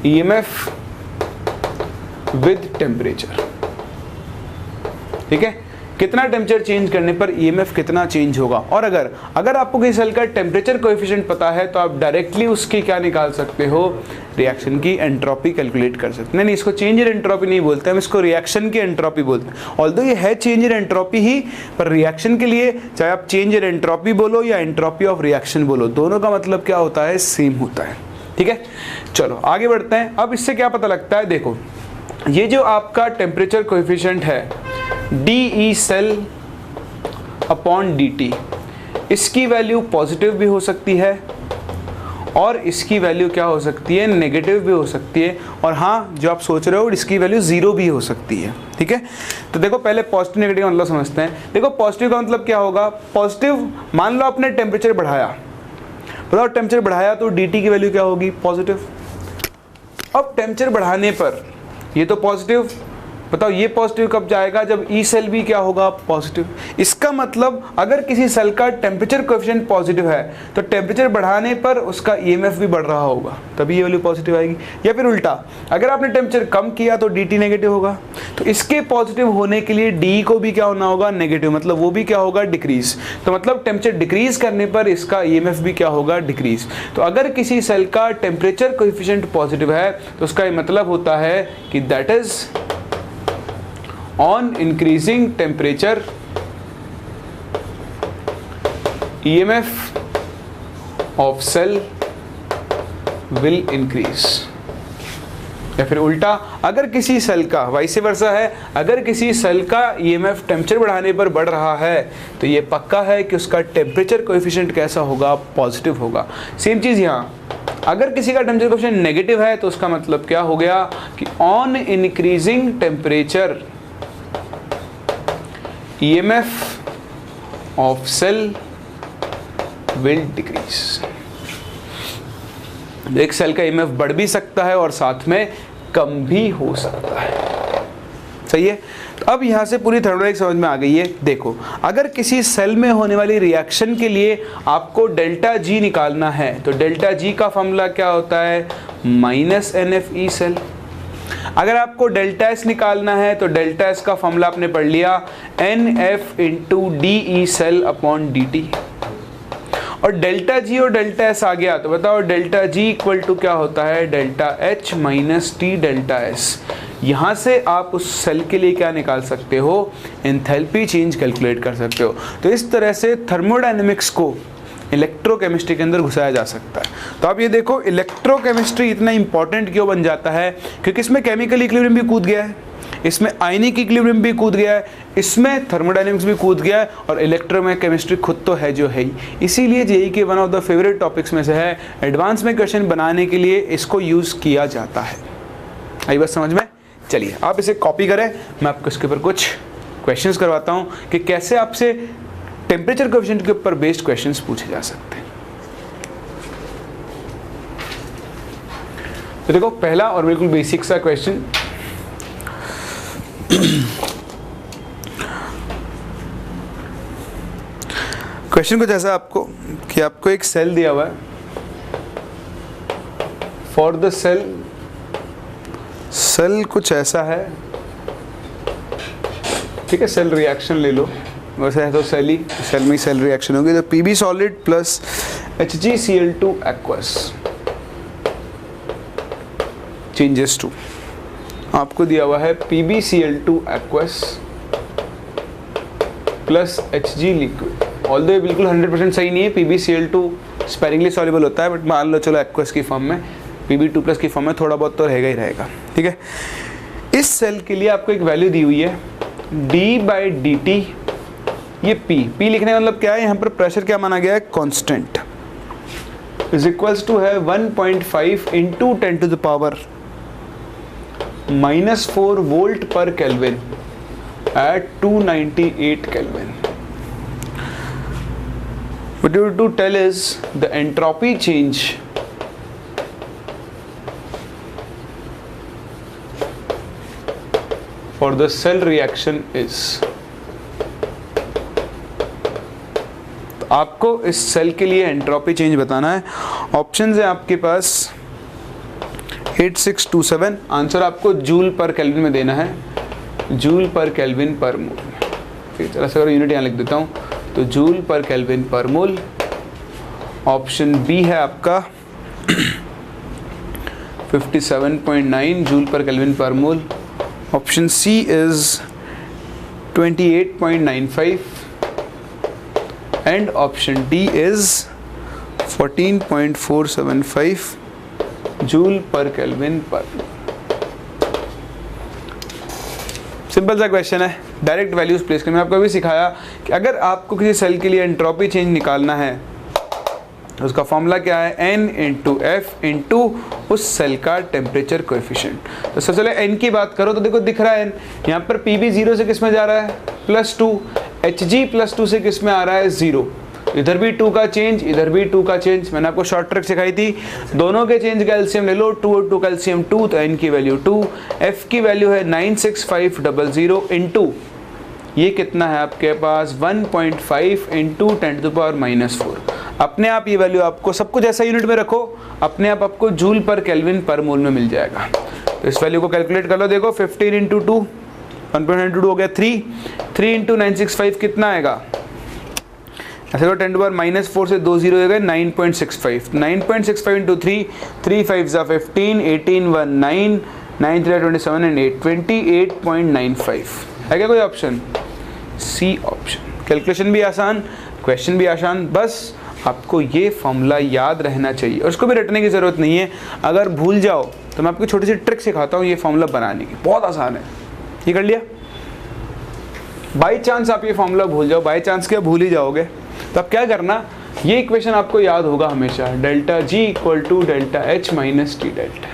EMF with temperature. ठीक है, कितना टेम्परेचर चेंज करने पर ईएमएफ कितना चेंज होगा। और अगर आपको किसी सेल का टेम्परेचर कोएफिशिएंट पता है तो आप डायरेक्टली उसकी क्या निकाल सकते हो? रिएक्शन की एंट्रोपी कैलकुलेट कर सकते हैं। नहीं, इसको चेंज इन एंट्रोपी नहीं बोलते, हम इसको रिएक्शन की एंट्रोपी बोलते हैं। ऑल्दो ये है चेंज इन एंट्रोपी ही, पर रिएक्शन के लिए चाहे आप चेंज इन एंट्रोपी बोलो या एंट्रोपी ऑफ रिएक्शन बोलो, दोनों का मतलब क्या होता है? सेम होता है। ठीक है, चलो आगे बढ़ते हैं। अब इससे क्या पता लगता है? देखो, ये जो आपका टेम्परेचर कोएफिशिएंट है DE सेल अपॉन DT, इसकी वैल्यू पॉजिटिव भी हो सकती है और इसकी वैल्यू क्या हो सकती है? नेगेटिव भी हो सकती है। और हाँ, जो आप सोच रहे हो इसकी वैल्यू 0 भी हो सकती है। ठीक है, तो देखो पहले पॉजिटिव नेगेटिव का मतलब समझते हैं। देखो पॉजिटिव का मतलब क्या होगा? पॉजिटिव, मान लो आपने टेम्परेचर बढ़ाया, बताओ टेम्परेचर बढ़ाया तो DT की वैल्यू क्या होगी? पॉजिटिव। अब टेम्परेचर बढ़ाने पर ये तो पॉजिटिव, बताओ ये पॉजिटिव कब जाएगा? जब ई सेल भी क्या होगा? पॉजिटिव। इसका मतलब अगर किसी सेल का टेम्परेचर कोएफिशिएंट पॉजिटिव है तो टेम्परेचर बढ़ाने पर उसका ईएमएफ भी बढ़ रहा होगा, तभी ये वैल्यू पॉजिटिव आएगी। या फिर उल्टा, अगर आपने टेम्परेचर कम किया तो DT नेगेटिव होगा, तो इसके पॉजिटिव होने के लिए DE को भी क्या होना होगा? नेगेटिव, मतलब वो भी क्या होगा? डिक्रीज। तो मतलब टेम्परेचर डिक्रीज करने पर इसका ईएमएफ भी क्या होगा? डिक्रीज। तो अगर किसी सेल का टेम्परेचर कोएफिशिएंट पॉजिटिव है तो उसका मतलब होता है कि that is on increasing temperature EMF of cell will increase। या फिर उल्टा, अगर किसी सेल का वाइस वर्सा है, अगर किसी सेल का EMF टेम्परेचर बढ़ाने पर बढ़ रहा है तो ये पक्का है कि उसका टेम्परेचर कोएफिशिएंट कैसा होगा? पॉजिटिव होगा। सेम चीज़ यहाँ, अगर किसी का टेम्परेचर कोएफिशिएंट नेगेटिव है तो उसका मतलब क्या हो गया कि on increasing temperature EMF of cell will decrease। एक सेल का EMF बढ़ भी सकता है और साथ में कम भी हो सकता है। सही है, तो अब यहाँ से पूरी थर्मोडायनामिक्स समझ में आ गई है। देखो, अगर किसी सेल में होने वाली रिएक्शन के लिए आपको डेल्टा G निकालना है तो डेल्टा G का फॉर्मूला क्या होता है? -NFE cell. अगर आपको डेल्टा S निकालना है तो डेल्टा S का फॉर्मूला आपने पढ़ लिया NF into DE cell upon DT। और डेल्टा G और डेल्टा S आ गया तो बताओ डेल्टा G इक्वल टू क्या होता है? Delta H minus T delta S। यहाँ से आप उस सेल के लिए क्या निकाल सकते हो? एंथैल्पी चेंज कैलकुलेट कर सकते हो। तो इस तरह से थर्मोडायनेमिक्स को इलेक्ट्रोकेमिस्ट्री के अंदर घुसाया जा सकता है। तो आप ये देखो, इलेक्ट्रोकेमिस्ट्री इतना इंपॉर्टेंट क्यों बन जाता है? क्योंकि इसमें केमिकल इक्विलिब्रियम भी कूद गया है, इसमें आयनिक इक्विलिब्रियम भी कूद गया है, इसमें थर्मोडायनेमिक्स भी कूद गया है, और इलेक्ट्रोकेमिस्ट्री खुद तो है जो है ही। इसीलिए जेईई के one of the favourite topics में से है। एडवांस में क्वेश्चन बनाने के लिए इसको यूज़ किया जाता है। आई बात समझ में? चलिए आप इसे कॉपी करें, मैं आपको इसके ऊपर कुछ क्वेश्चंस करवाता हूँ कि कैसे आपसे टेम्परेचर कोएफिशिएंट के ऊपर बेस्ड क्वेश्चंस पूछे जा सकते हैं। तो देखो, पहला और बिल्कुल बेसिक सा क्वेश्चन, क्वेश्चन कुछ ऐसा आपको कि आपको एक सेल दिया हुआ है, फॉर द सेल कुछ ऐसा है। ठीक है, सेल रिएक्शन ले लो, वैसे है तो सेल में सेल रिएक्शन होगी। तो Pb solid plus HgCl2 aqueous changes to, आपको दिया हुआ है PbCl2 aqueous plus Hg liquid. Although ये बिल्कुल 100% सही नहीं है, PbCl2 स्पेरिंगली सॉल्युबल होता है, बट मान लो चलो एक्वस की फॉर्म में, Pb2+ की फॉर्म में थोड़ा बहुत तो रहेगा ही रहेगा। ठीक है, इस सेल के लिए आपको एक वैल्यू दी हुई है d/dt, ये P लिखने का मतलब क्या है, यहाँ पर प्रेशर क्या माना गया है, कांस्टेंट, इज इक्वल्स टू है 1.5 into 10 to the power -4 volt पर kelvin at 298 Kelvin. What you have to tell is the entropy change for the cell reaction is. तो आपको इस सेल के लिए एंट्रोपी चेंज बताना है। ऑप्शंस है आपके पास 8627, आंसर आपको जूल पर केल्विन में देना है, जूल पर केल्विन पर मोल। ठीक है, चलो अगर यूनिट यहाँ लिख देता हूँ, तो joule per kelvin per mole. Option B है आपका 57.9 joule per kelvin per mole. Option C is 28.95 and option D is 14.475 joule per kelvin per mole. Simple सा क्वेश्चन है, डायरेक्ट वैल्यूज प्लेस करना। मैंने आपको अभी सिखाया कि अगर आपको किसी सेल के लिए एंट्रोपी चेंज निकालना है तो उसका फॉर्मूला क्या है, n इंटू एफ इंटू उस सेल का टेम्परेचर कोएफिशिएंट। तो सबसे पहले n की बात करो तो देखो दिख रहा है n, यहाँ पर Pb 0 से किस में जा रहा है, +2, Hg +2 से किस में आ रहा है, 0। इधर भी 2 का चेंज, इधर भी 2 का चेंज। मैंने आपको शॉर्ट ट्रिक सिखाई थी, दोनों के चेंज का एलसीएम ले लो, 2 और 2 का एलसीएम 2, तो n की वैल्यू 2, f की वैल्यू है 96500 इंटू ये कितना है आपके पास 1.5 इंटू 10 to the power -4। अपने आप ये वैल्यू आपको सब कुछ ऐसा यूनिट में रखो, अपने आप आपको जूल पर केल्विन पर मोल में मिल जाएगा। तो इस वैल्यू को कैलकुलेट कर लो, देखो 15 इंटू 2 1.92 हो गया 3 इंटू 965 कितना आएगा, ऐसे तो 10 to the power -4 से 2 0 हो गए 9.65 इंटू 3 5 ज़ा 15 18 1 9 9 3 27 एंड 8 28.95 है क्या कोई ऑप्शन, सी ऑप्शन। कैलकुलेशन भी आसान, क्वेश्चन भी आसान, बस आपको ये फॉर्मूला याद रहना चाहिए और उसको भी रटने की ज़रूरत नहीं है। अगर भूल जाओ तो मैं आपको छोटी सी ट्रिक सिखाता हूँ ये फॉर्मूला बनाने की, बहुत आसान है। ये कर लिया, बाई चांस आप ये फॉर्मूला भूल जाओ, बाई चांस क्या भूल ही जाओगे तो आप क्या करना, ये इक्वेशन आपको याद होगा हमेशा, delta G equal to delta H minus T delta.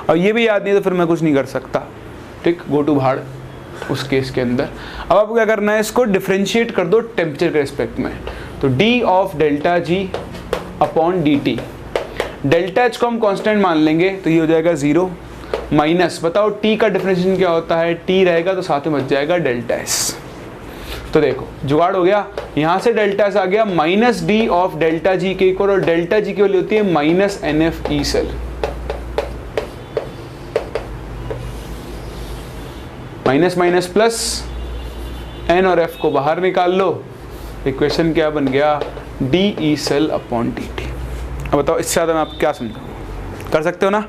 और ये भी याद नहीं तो फिर मैं कुछ नहीं कर सकता, ठीक, गो टू भाड़ उस केस के अंदर। अब आपको क्या करना है, इसको डिफ्रेंशिएट कर दो टेम्परेचर के रिस्पेक्ट में, तो D of delta ji upon D T, delta H को हम कांस्टेंट मान लेंगे तो ये हो जाएगा 0 माइनस, बताओ टी का डिफरेंशिएशन क्या होता है, टी रहेगा तो साथ में बच जाएगा डेल्टा एस। तो देखो जुगाड़ हो गया, यहाँ से डेल्टा एस आ गया minus D of delta G के इक्वल, और डेल्टा जी की वैल्यू होती है minus N F E cell, minus minus plus, N और एफ को बाहर निकाल लो, इक्वेशन क्या बन गया, D E cell upon D T. अब बताओ इससे ज़्यादा मैं आप क्या समझाऊँ, कर सकते हो ना।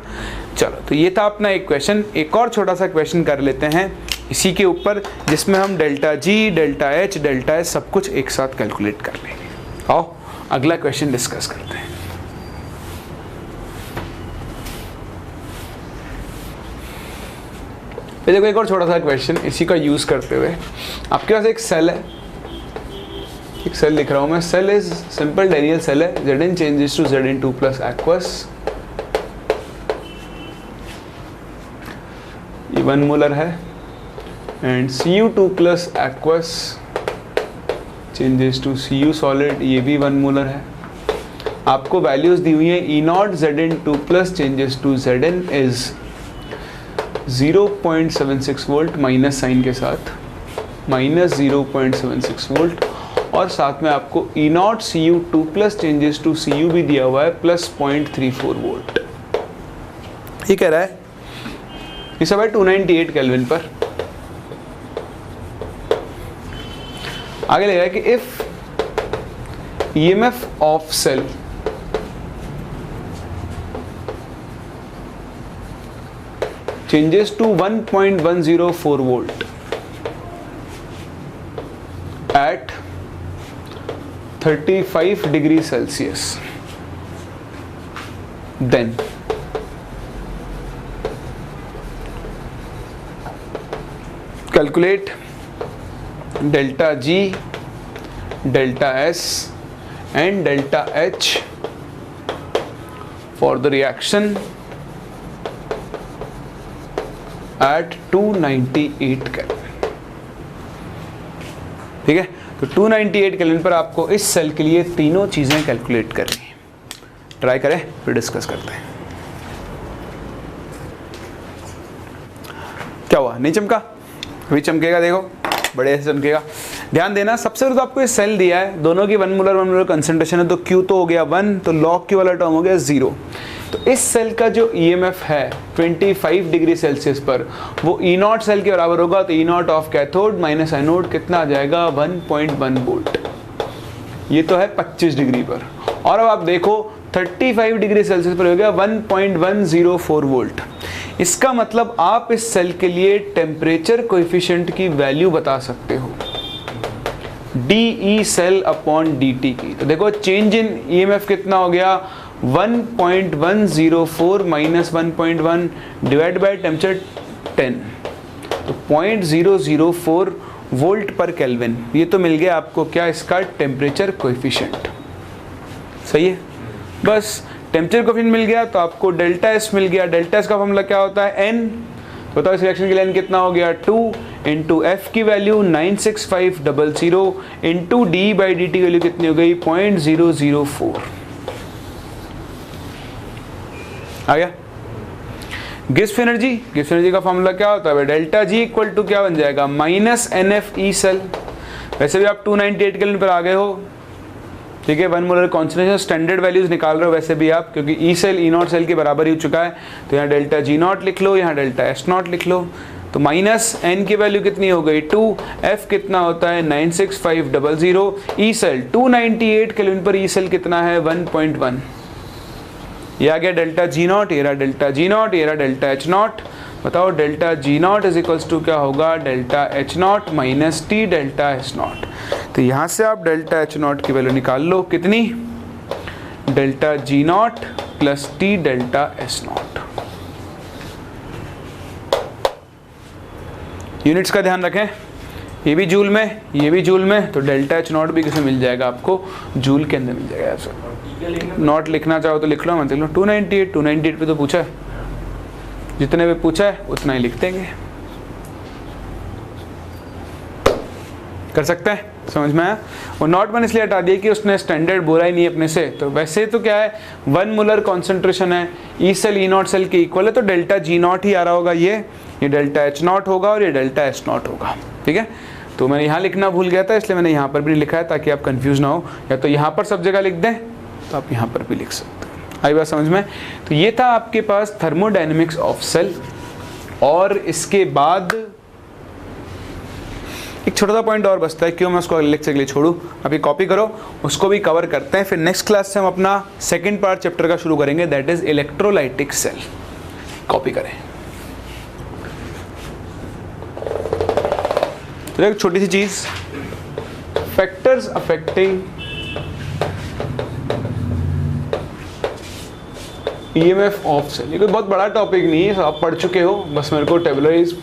चलो तो ये था अपना एक क्वेश्चन, एक और छोटा सा क्वेश्चन कर लेते हैं इसी के ऊपर, जिसमें हम delta G, delta H, delta S सब कुछ एक साथ कैलकुलेट कर लेंगे। आओ अगला क्वेश्चन डिस्कस करते हैं। देखो एक और छोटा सा क्वेश्चन इसी का यूज करते हुए, आपके पास एक सेल है, एक सेल लिख रहा हूं मैं, सेल इज सिंपल डायनियल सेल है, Zn changes to Zn2 plus aqueous, ये 1 मोलर है, and Cu2 plus aqueous changes to Cu solid, ये भी 1 मोलर है। आपको वैल्यूज दी हुई है, E0 Zn2 plus changes to Zn is 0.76 volt minus sign के साथ, माइनस 0.76 वोल्ट, और साथ में आपको E0 Cu2 plus changes to Cu भी दिया हुआ है प्लस 0.34 वोल्ट। ये कह रहा है, ये सब है 298 केल्विन पर। आगे लग रहा है कि if EMF of cell changes to 1.104 volt at 35 degrees Celsius, then calculate delta G, delta S and delta H for the reaction at 298 Kelvin. ठीक है, तो 298 केल्विन पर आपको इस सेल के लिए तीनों चीजें कैलकुलेट करनी है। ट्राई करें फिर डिस्कस करते हैं। क्या हुआ, नहीं चमका? अभी चमकेगा, देखो बड़े से चमकेगा। ध्यान देना, सबसे पहले तो आपको ये सेल दिया है, दोनों की 1 मोलर कंसंट्रेशन है, तो Q तो हो गया 1, तो log Q वाला टर्म हो गया 0। तो इस सेल का जो EMF है 25 डिग्री सेल्सियस पर, वो E0 सेल के बराबर होगा। तो E0 of cathode minus anode कितना आ जाएगा, 1.1 वोल्ट। ये तो है 25 डिग्री पर। और अब आप देखो 35 डिग्री सेल्सियस पर हो गया 1.104 वोल्ट। इसका मतलब आप इस सेल के लिए टेम्परेचर कोएफिशिएंट की वैल्यू बता सकते हो, DE सेल अपॉन DT की। तो देखो चेंज इन EMF कितना हो गया, 1.104 माइनस 1.1 डिवाइड बाय टेम्परेचर 10, तो 0.004 वोल्ट पर केल्विन। ये तो मिल गया आपको क्या, इसका टेम्परेचर कोएफिशिएंट। सही है, बस टेम्परेचर कोएफिशिएंट मिल गया तो आपको डेल्टा एस मिल गया। डेल्टा एस का फॉर्मूला क्या होता है, n। बताओ इस रिएक्शन के लिए n कितना हो गया, 2 इंटू एफ की value 96500 into D by D T value कितनी हो गई, 0.004। आ गया। गिब्स एनर्जी का फॉर्मूला क्या होता है, डेल्टा जी इक्वल टू क्या बन जाएगा, minus N F E cell. वैसे भी आप 298 केल्विन पर आ गए हो, ठीक है। 1 मोलर कॉन्सेंट्रेशन स्टैंडर्ड वैल्यूज निकाल रहे हो वैसे भी आप, क्योंकि E cell E not cell के बराबर ही हो चुका है। तो यहाँ डेल्टा जी नॉट लिख लो, यहाँ डेल्टा एस नॉट लिख लो। तो माइनस एन की वैल्यू कितनी हो गई 2, एफ कितना होता है 96500, ई सेल 298 केल्विन पर ई सेल कितना है 1.1। ये आ गया डेल्टा जी नॉट, ये रहा डेल्टा जी नॉट, ये रहा डेल्टा एच नॉट। बताओ delta G naught is equals to क्या होगा, delta H naught minus T delta S naught. तो यहाँ से आप डेल्टा एच नॉट की वैल्यू निकाल लो, कितनी, delta G naught plus T delta S naught. Units का ध्यान रखें, ये भी जूल में, ये भी जूल में, तो डेल्टा एच नॉट भी किसे मिल जाएगा, आपको जूल के अंदर मिल जाएगा। ऐसा नॉट लिखना चाहो तो लिख लो, मत लिख लो। 298 पे तो पूछा है, जितने पे पूछा है उतना ही लिख देंगे। कर सकते हैं, समझ में आया। और नॉट मैंने इसलिए हटा दिया कि उसने स्टैंडर्ड बोला ही नहीं अपने से। तो वैसे तो क्या है, 1 मोलर कॉन्सेंट्रेशन है, E cell E not cell के इक्वल है, तो डेल्टा जी नॉट ही आ रहा होगा। ये डेल्टा एच नॉट होगा और ये डेल्टा एस नॉट होगा, ठीक है। तो मैंने यहाँ लिखना भूल गया था, इसलिए मैंने यहाँ पर भी नहीं लिखा है, ताकि आप कंफ्यूज ना हो। या तो यहाँ पर सब जगह लिख दें, तो आप यहाँ पर भी लिख सकते हैं। आई बात समझ में। तो ये था आपके पास थर्मोडायनेमिक्स ऑफ सेल। और इसके बाद एक छोटा सा पॉइंट और बचता है, क्यों मैं उसको लेक्चर के लिए छोड़ूं। अभी कॉपी करो, उसको भी कवर करते हैं। फिर नेक्स्ट क्लास से हम अपना सेकंड पार्ट चैप्टर का शुरू करेंगे, that is electrolytic cell. Copy करें। तो एक छोटी सी चीज, factors affecting EMF of cell. ये कोई बहुत बड़ा टॉपिक नहीं है, आप पढ़ चुके हो, बस मेरे को टेबलराइज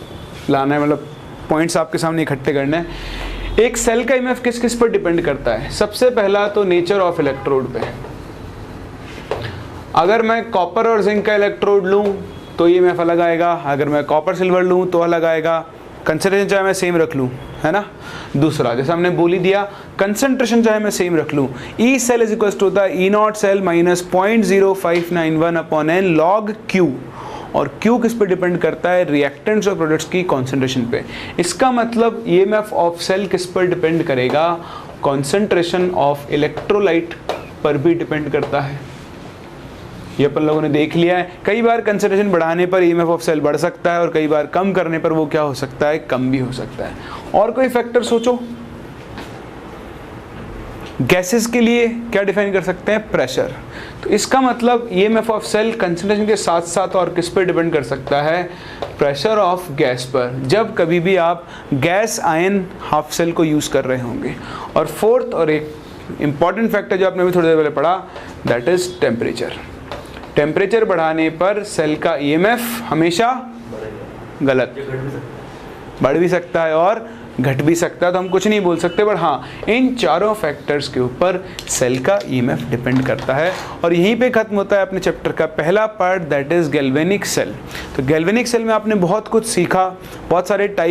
लाना है, मतलब पॉइंट्स आपके सामने इकट्ठे करने हैं। एक सेल का EMF किस किस पर डिपेंड करता है। सबसे पहला तो नेचर ऑफ इलेक्ट्रोड पे। अगर मैं कॉपर और जिंक का इलेक्ट्रोड लूँ तो EMF अलग आएगा, अगर मैं कॉपर सिल्वर लूँ तो अलग आएगा। कंसंट्रेशन चाहे मैं सेम रख लूँ, है ना। दूसरा, जैसे हमने बोल ही दिया, कंसंट्रेशन चाहे मैं सेम रख लूँ, E cell is equals to the E not cell minus 0.0591 upon N log Q. और क्यू किस पे डिपेंड करता है, रिएक्टेंट्स और प्रोडक्ट्स की कॉन्सेंट्रेशन पे। इसका मतलब EMF ऑफ सेल किस पर डिपेंड करेगा, कॉन्सेंट्रेशन ऑफ इलेक्ट्रोलाइट पर भी डिपेंड करता है। ये अपन लोगों ने देख लिया है। कई बार कंसंट्रेशन बढ़ाने पर EMF ऑफ सेल बढ़ सकता है, और कई बार कम करने पर वो क्या हो सकता है, कम भी हो सकता है। और कोई फैक्टर सोचो। गैसेस के लिए क्या डिफाइन कर सकते हैं, प्रेशर। तो इसका मतलब EMF ऑफ सेल कंसंट्रेशन के साथ साथ और किस पर डिपेंड कर सकता है, प्रेशर ऑफ गैस पर, जब कभी भी आप गैस आयन हाफ सेल को यूज कर रहे होंगे। और फोर्थ और एक इंपॉर्टेंट फैक्टर जो आपने भी थोड़ी देर पहले पढ़ा, दैट इज टेम्परेचर। टेम्परेचर बढ़ाने पर सेल का EMF हमेशा गलत, बढ़ भी सकता है और घट भी सकता है, तो हम कुछ नहीं बोल सकते। बट हाँ, इन चारों फैक्टर्स के ऊपर सेल का ईएमएफ डिपेंड करता है। और यहीं पे खत्म होता है अपने चैप्टर का पहला part, that is galvanic cell. तो गैल्वेनिक सेल में आपने बहुत कुछ सीखा, बहुत सारे टाइप